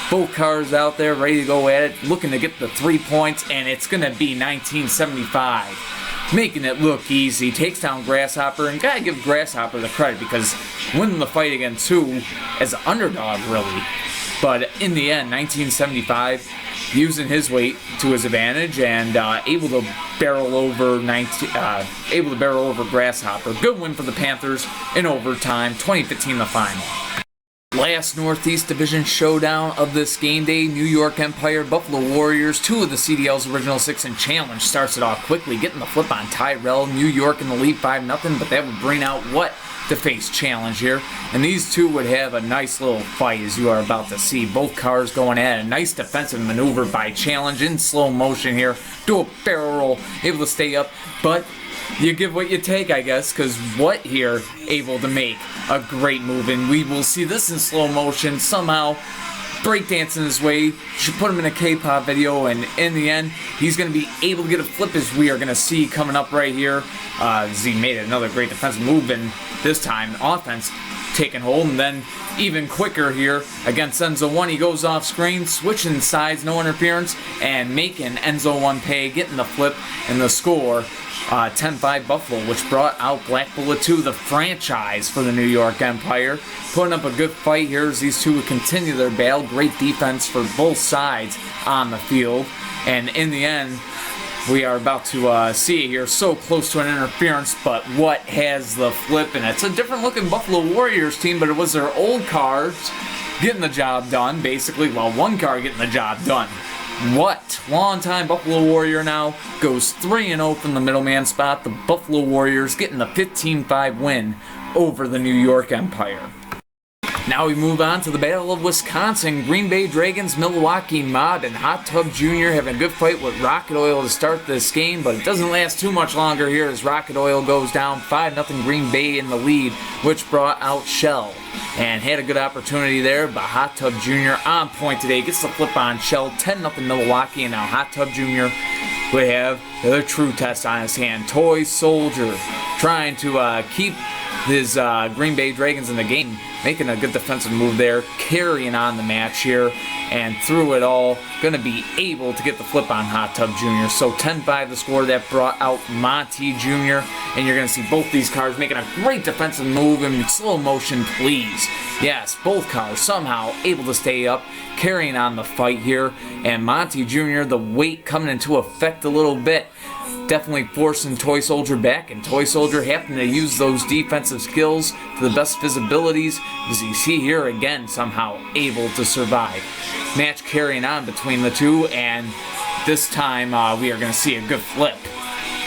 Both cars out there ready to go at it, looking to get the 3 points, and it's going to be 1975. Making it look easy, takes down Grasshopper, and gotta give Grasshopper the credit because winning the fight against Who as an underdog, really. But in the end, 1975 using his weight to his advantage and able to barrel over Grasshopper. Good win for the Panthers in overtime. 2015 the final. Last Northeast Division showdown of this game day, New York Empire, Buffalo Warriors, two of the CDL's original six, and Challenge starts it off quickly, getting the flip on Tyrell. New York in the lead 5-0, but that would bring out what to face Challenge here. And these two would have a nice little fight, as you are about to see. Both cars going at it. A nice defensive maneuver by Challenge in slow motion here. Do a barrel roll, able to stay up, but you give what you take, I guess, because What here able to make a great move, and we will see this in slow motion somehow breakdancing his way. Should put him in a K-pop video, and in the end he's going to be able to get a flip, as we are going to see coming up right here. As he made another great defensive move, and this time offense taking hold, and then even quicker here against Enzo 1. He goes off screen, switching sides, no interference, and making Enzo 1 pay, getting the flip and the score. 10-5 Buffalo, which brought out Black Bullet 2, the franchise for the New York Empire. Putting up a good fight here as these two would continue their battle. Great defense for both sides on the field. And in the end, we are about to see it here. So close to an interference, but What has the flip, and it's a different looking Buffalo Warriors team, but it was their old cars getting the job done, basically. Well, one car getting the job done. what? Longtime Buffalo Warrior now goes 3-0 from the middleman spot. The Buffalo Warriors getting the 15-5 win over the New York Empire. Now we move on to the Battle of Wisconsin. Green Bay Dragons, Milwaukee Mod, and Hot Tub Jr. having a good fight with Rocket Oil to start this game, but it doesn't last too much longer here as Rocket Oil goes down 5-0 Green Bay in the lead, which brought out Shell. And had a good opportunity there, but Hot Tub Jr. on point today. Gets the flip on Shell, 10-0 Milwaukee, and now Hot Tub Jr. would have the true test on his hand. Toy Soldier trying to keep his Green Bay Dragons in the game, making a good defensive move there, carrying on the match here, and through it all, going to be able to get the flip on Hot Tub Jr. So 10-5 the score that brought out Monty Jr., and you're going to see both these cars making a great defensive move in slow motion, please. Yes, both cars somehow able to stay up, carrying on the fight here, and Monty Jr., the weight coming into effect a little bit, definitely forcing Toy Soldier back, and Toy Soldier having to use those defensive skills to the best of his abilities, as you see here again, somehow able to survive. Match carrying on between the two, and this time we are going to see a good flip.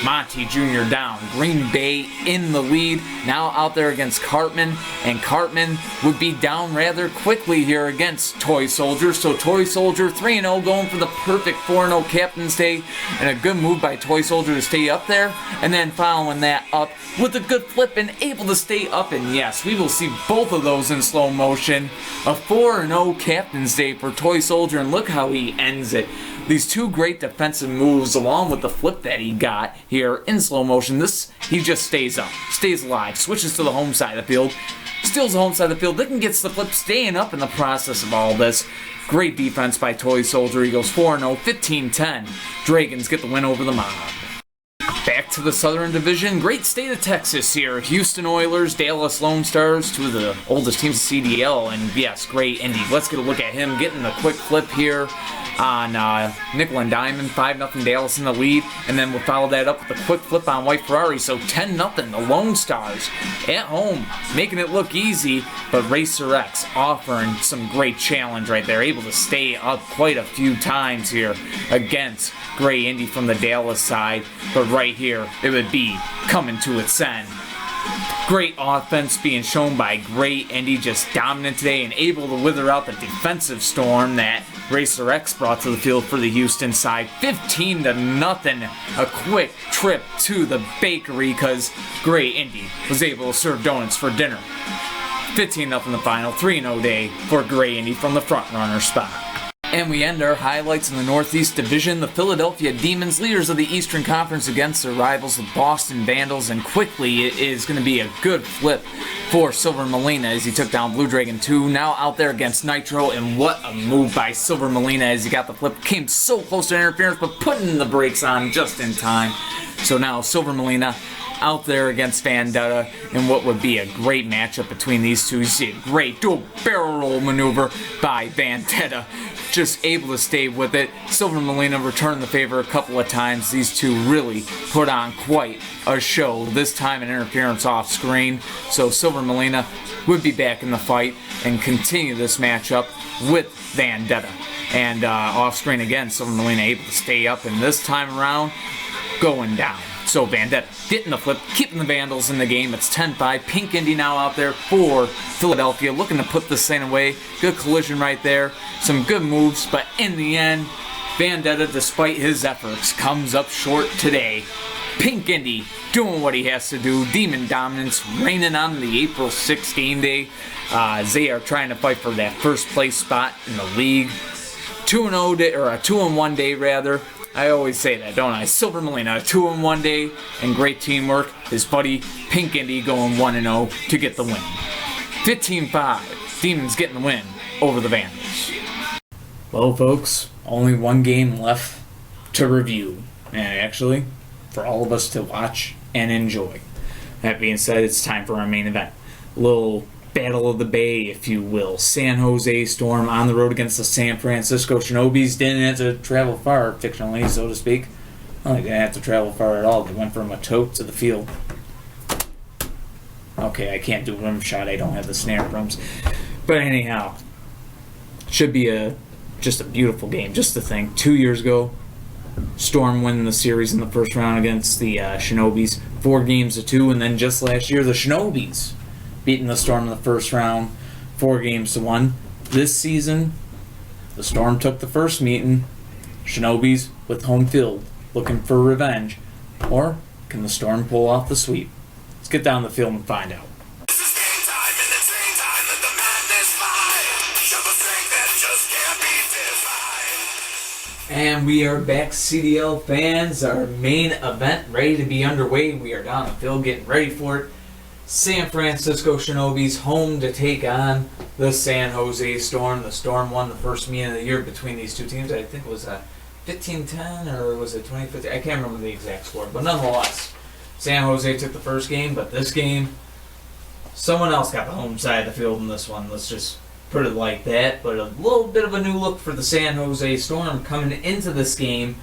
Monty Jr. down. Green Bay in the lead. Now out there against Cartman. And Cartman would be down rather quickly here against Toy Soldier. So Toy Soldier 3-0 going for the perfect 4-0 Captain's Day. And a good move by Toy Soldier to stay up there. And then following that up with a good flip and able to stay up. And yes, we will see both of those in slow motion. A 4-0 Captain's Day for Toy Soldier. And look how he ends it. These two great defensive moves along with the flip that he got here in slow motion. He just stays up, stays alive, switches to the home side of the field, steals the home side of the field, then gets the flip, staying up in the process of all this. Great defense by Toy Soldier. He goes 4-0, 15-10. Dragons get the win over the Mob. Back to the Southern Division. Great state of Texas here. Houston Oilers, Dallas Lone Stars, two of the oldest teams in CDL, and yes, great Indy. Let's get a look at him getting the quick flip here on Nickel and Diamond. 5-0 Dallas in the lead, and then we'll follow that up with a quick flip on White Ferrari. So 10-0 the Lone Stars at home, making it look easy, but Racer X offering some great challenge right there, able to stay up quite a few times here against Gray Indy from the Dallas side, but right here it would be coming to its end. Great offense being shown by Gray Indy, just dominant today and able to wither out the defensive storm that Racer X brought to the field for the Houston side. 15-0, a quick trip to the bakery because Gray Indy was able to serve donuts for dinner. 15-0 the final, 3-0 day for Gray Indy from the front runner spot. And we end our highlights in the Northeast Division. The Philadelphia Demons, leaders of the Eastern Conference, against their rivals, the Boston Vandals. And quickly, it is going to be a good flip for Silver Molina as he took down Blue Dragon 2. Now out there against Nitro, and what a move by Silver Molina as he got the flip. Came so close to interference, but putting the brakes on just in time. So now Silver Molina out there against Vendetta in what would be a great matchup between these two. You see a great dual barrel roll maneuver by Vendetta, just able to stay with it. Silver Molina returned the favor a couple of times. These two really put on quite a show, this time an interference off screen. So Silver Molina would be back in the fight and continue this matchup with Vendetta. And off screen again, Silver Molina able to stay up, and this time around going down. So Vendetta getting the flip, keeping the Vandals in the game. It's 10-5. Pink Indy now out there for Philadelphia, looking to put this thing away. Good collision right there. Some good moves, but in the end, Vendetta, despite his efforts, comes up short today. Pink Indy doing what he has to do. Demon dominance reigning on the April 6th game day. They are trying to fight for that first place spot in the league. 2-0 day, or a 2-1 day rather. I always say that, don't I? Silver Molina, a 2-1 day, and great teamwork. His buddy Pink Indy going 1-0 to get the win. 15-5, Demons getting the win over the Vandals. Well, folks, only one game left to review, and actually, for all of us to watch and enjoy. That being said, it's time for our main event. A little Battle of the Bay, if you will. San Jose Storm on the road against the San Francisco Shinobis. Didn't have to travel far, fictionally, so to speak. Well, they didn't have to travel far at all. They went from a tote to the field. Okay, I can't do rim shot. I don't have the snare drums. But anyhow, should be a just a beautiful game. Just to think, 2 years ago, Storm winning the series in the first round against the Shinobis, 4-2, and then just last year, the Shinobis beating the Storm in the first round, 4-1. This season, the Storm took the first meeting. Shinobis with home field, looking for revenge. Or can the Storm pull off the sweep? Let's get down the field and find out. And we are back, CDL fans. Our main event ready to be underway. We are down the field getting ready for it. San Francisco Shinobis home to take on the San Jose Storm. The Storm won the first meeting of the year between these two teams. I think it was a 15-10 or was it 20-15? I can't remember the exact score. But nonetheless, San Jose took the first game. But this game, someone else got the home side of the field in this one. Let's just put it like that. But a little bit of a new look for the San Jose Storm coming into this game,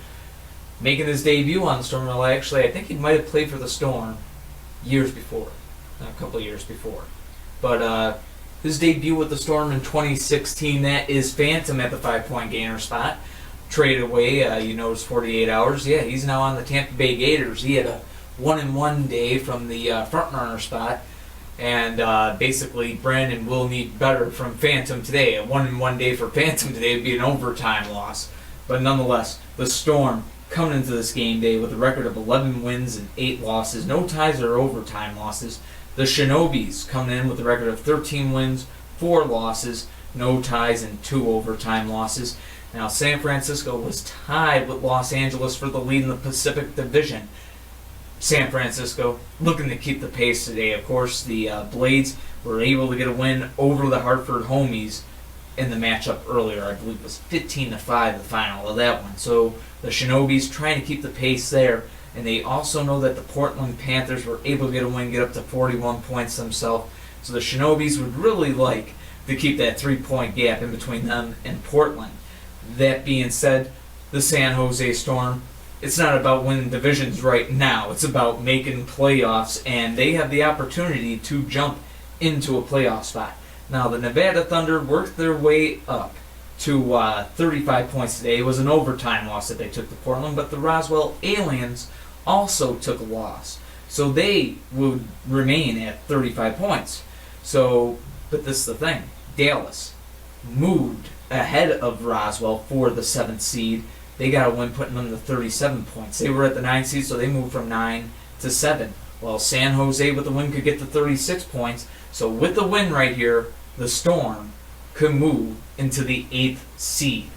making his debut on the Storm. Well, actually, I think he might have played for the Storm years before, a couple of years before. But his debut with the Storm in 2016, that is Phantom at the 5-point gainer spot. Traded away, you notice 48 hours. Yeah, he's now on the Tampa Bay Gators. He had a 1-1 day from the front runner spot. And basically, Brandon will need better from Phantom today. A 1-1 day for Phantom today would be an overtime loss. But nonetheless, the Storm coming into this game day with a record of 11 wins and 8 losses. No ties or overtime losses. The Shinobis coming in with a record of 13 wins, 4 losses, no ties, and 2 overtime losses. Now, San Francisco was tied with Los Angeles for the lead in the Pacific Division. San Francisco looking to keep the pace today. Of course, the Blades were able to get a win over the Hartford Homies in the matchup earlier. I believe it was 15-5 the final of that one. So the Shinobis trying to keep the pace there. And they also know that the Portland Panthers were able to get a win, get up to 41 points themselves. So the Shinobis would really like to keep that 3-point gap in between them and Portland. That being said, the San Jose Storm, it's not about winning divisions right now. It's about making playoffs, and they have the opportunity to jump into a playoff spot. Now, the Nevada Thunder worked their way up to 35 points today. It was an overtime loss that they took to Portland, but the Roswell Aliens also took a loss. So they would remain at 35 points. So, but this is the thing. Dallas moved ahead of Roswell for the 7th seed. They got a win putting them to 37 points. They were at the 9th seed, so they moved from 9 to 7. Well, San Jose with the win could get to 36 points. So with the win right here, the Storm could move into the 8th seed.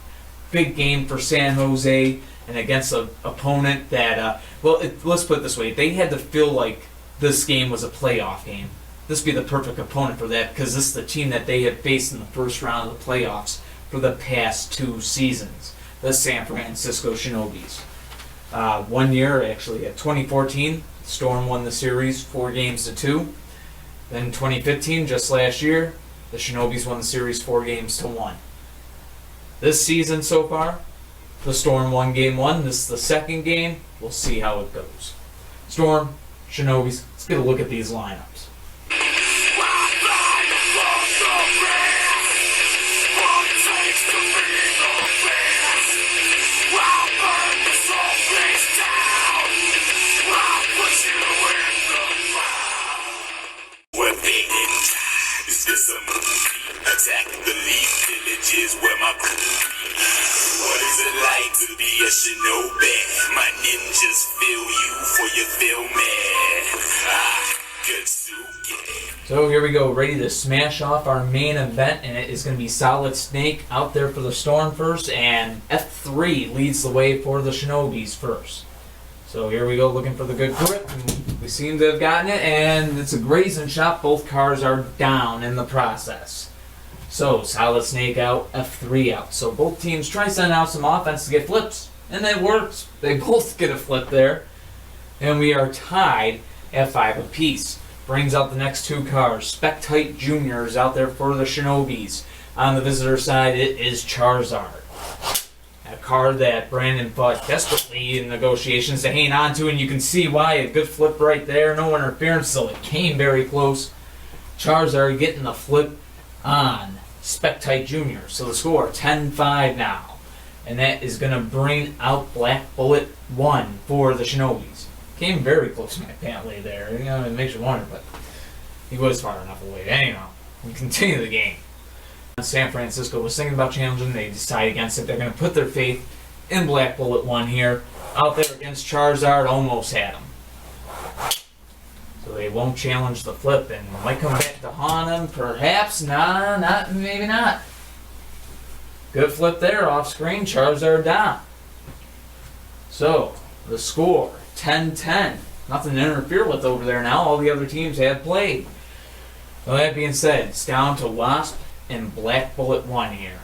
Big game for San Jose and against an opponent that, let's put it this way. They had to feel like this game was a playoff game. This would be the perfect opponent for that because this is the team that they have faced in the first round of the playoffs for the past 2 seasons. The San Francisco Shinobis. 1 year, actually, at 2014, Storm won the series 4-2. Then 2015, just last year, the Shinobis won the series 4-1. This season so far, the Storm won game 1. This is the second game. We'll see how it goes. Storm, Shinobis, let's get a look at these lineups. Where my crew be. What is it like to be a Shinobi? My ninjas feel you for you feel me. Good suki. So here we go, ready to smash off our main event, and it is going to be Solid Snake out there for the Storm first, and F3 leads the way for the Shinobis first. So here we go, looking for the good grip. We seem to have gotten it, and it's a grazing shot. Both cars are down in the process. So, Solid Snake out, F3 out. So both teams try to send out some offense to get flips, and that works. They both get a flip there. And we are tied at 5 apiece. Brings out the next 2 cars. Spectite Jr. is out there for the Shinobis. On the visitor side, it is Charizard. A car that Brandon fought desperately in negotiations to hang on to, and you can see why. A good flip right there. No interference, so it came very close. Charizard getting the flip on Spectite Jr. So the score 10-5 now. And that is going to bring out Black Bullet 1 for the Shinobis. Came very close to my apparently there. You know, it makes you wonder, but he was far enough away. Anyhow, we continue the game. San Francisco was thinking about challenging. They decide against it. They're going to put their faith in Black Bullet 1 here. Out there against Charizard, almost had him. So they won't challenge the flip and might come back to haunt him. Perhaps. Maybe not. Good flip there off screen. Charizard down. So, the score 10-10. Nothing to interfere with over there now. All the other teams have played. Well, that being said, it's down to Wasp and Black Bullet 1 here.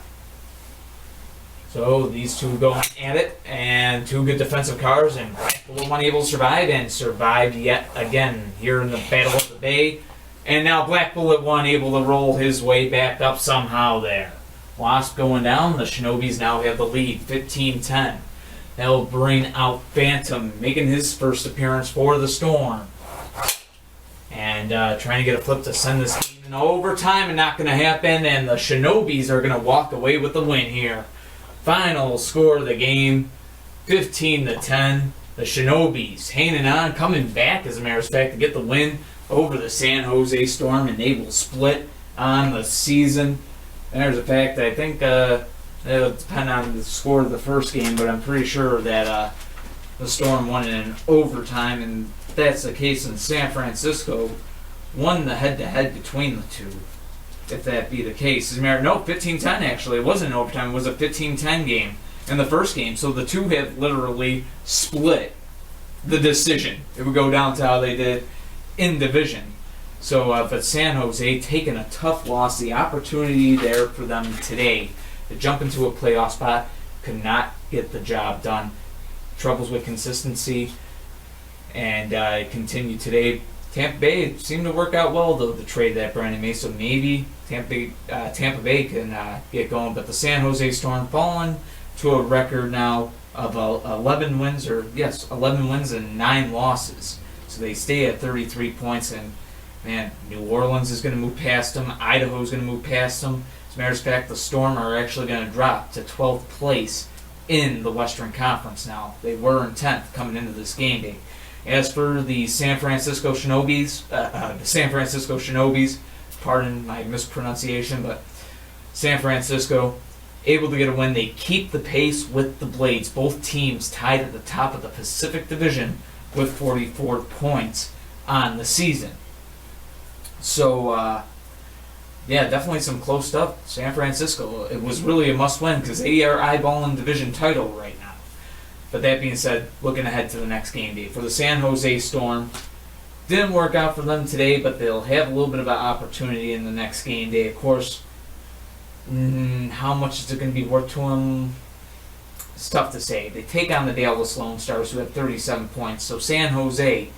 So these two go at it, and two good defensive cars, and Black Bullet 1 able to survive, and survived yet again here in the Battle of the Bay. And now Black Bullet 1 able to roll his way back up somehow there. Wasp going down, the Shinobis now have the lead, 15-10. That'll bring out Phantom, making his first appearance for the Storm. And trying to get a flip to send this game in overtime, and not going to happen, and the Shinobis are going to walk away with the win here. Final score of the game, 15-10. The Shinobis hanging on, coming back as a matter of fact to get the win over the San Jose Storm, and they will split on the season. There's a fact I think it'll depend on the score of the first game, but I'm pretty sure that the Storm won it in overtime, and if that's the case in San Francisco, won the head-to-head between the two. If that be the case. As a matter, no, 15-10 actually. It wasn't an overtime. It was a 15-10 game in the first game. So the two have literally split the decision. It would go down to how they did in division. So but San Jose taking a tough loss. The opportunity there for them today to jump into a playoff spot, could not get the job done. Troubles with consistency, and continue today. Tampa Bay seemed to work out well, though, the trade that Brandon made, so maybe Tampa Bay can get going. But the San Jose Storm fallen to a record now of 11 wins, 11 wins and 9 losses. So they stay at 33 points, and man, New Orleans is going to move past them. Idaho is going to move past them. As a matter of fact, the Storm are actually going to drop to 12th place in the Western Conference now. They were in 10th coming into this game day. As for the San Francisco Shinobis, pardon my mispronunciation, but San Francisco able to get a win. They keep the pace with the Blades. Both teams tied at the top of the Pacific Division with 44 points on the season. So, yeah, definitely some close stuff. San Francisco, it was really a must-win because they are eyeballing division title right now. But that being said, looking ahead to the next game day. For the San Jose Storm, didn't work out for them today, but they'll have a little bit of an opportunity in the next game day. Of course, how much is it going to be worth to them? It's tough to say. They take on the Dallas Lone Stars, who have 37 points. So San Jose,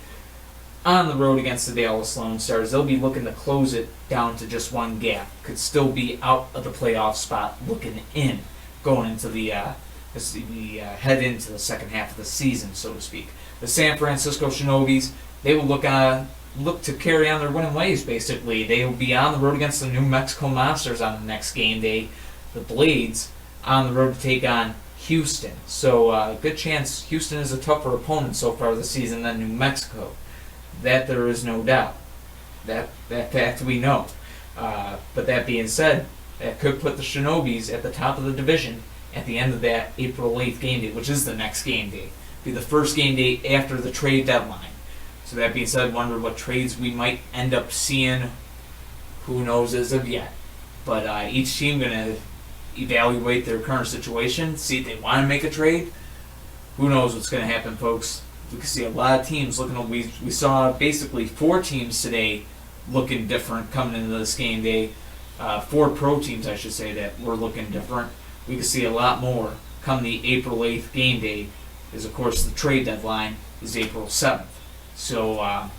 on the road against the Dallas Lone Stars, they'll be looking to close it down to just one gap. Could still be out of the playoff spot, looking in, going into the head into the second half of the season, so to speak. The San Francisco Shinobis, they will look to carry on their winning ways, basically. They will be on the road against the New Mexico Monsters on the next game day. The Blades on the road to take on Houston. So good chance Houston is a tougher opponent so far this season than New Mexico. That there is no doubt. That fact we know. But that being said, that could put the Shinobis at the top of the division at the end of that April 8th game day, which is the next game day. Be the first game day after the trade deadline. So that being said, wonder what trades we might end up seeing. Who knows as of yet. But each team going to evaluate their current situation, see if they want to make a trade. Who knows what's going to happen, folks. We can see a lot of teams looking. We saw basically 4 teams today looking different coming into this game day. 4 pro teams, I should say, that were looking different. We can see a lot more come the April 8th game day, as of course the trade deadline is April 7th. So,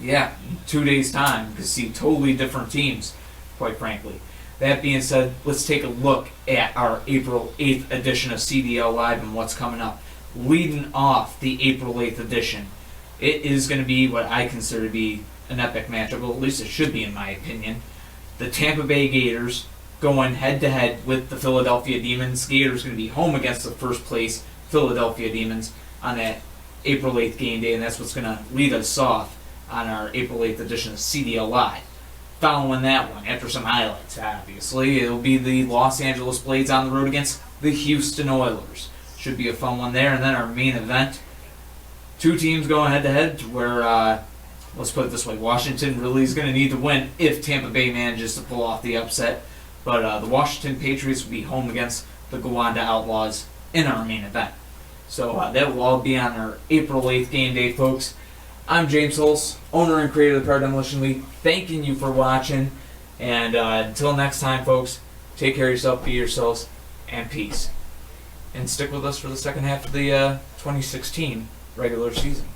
yeah, in 2 days' time, we can see totally different teams, quite frankly. That being said, let's take a look at our April 8th edition of CDL Live and what's coming up. Leading off the April 8th edition, it is going to be what I consider to be an epic matchup, well, at least it should be in my opinion. the Tampa Bay Gators going head-to-head with the Philadelphia Demons. Gators going to be home against the first place Philadelphia Demons on that April 8th game day, and that's what's going to lead us off on our April 8th edition of CDL Live. Following that one, after some highlights, obviously, it'll be the Los Angeles Blades on the road against the Houston Oilers. Should be a fun one there. And then our main event, two teams going head-to-head where, let's put it this way, Washington really is going to need to win if Tampa Bay manages to pull off the upset. But the Washington Patriots will be home against the Gowanda Outlaws in our main event. So that will all be on our April 8th game day, folks. I'm James Hulse, owner and creator of the Car Demolition League, thanking you for watching. And until next time, folks, take care of yourself, be yourselves, and peace. And stick with us for the second half of the 2016 regular season.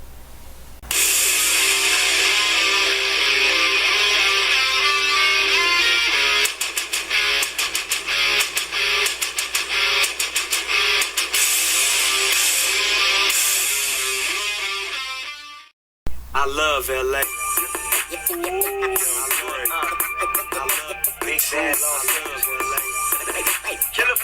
I love LA. Big Dad, I love LA. Killer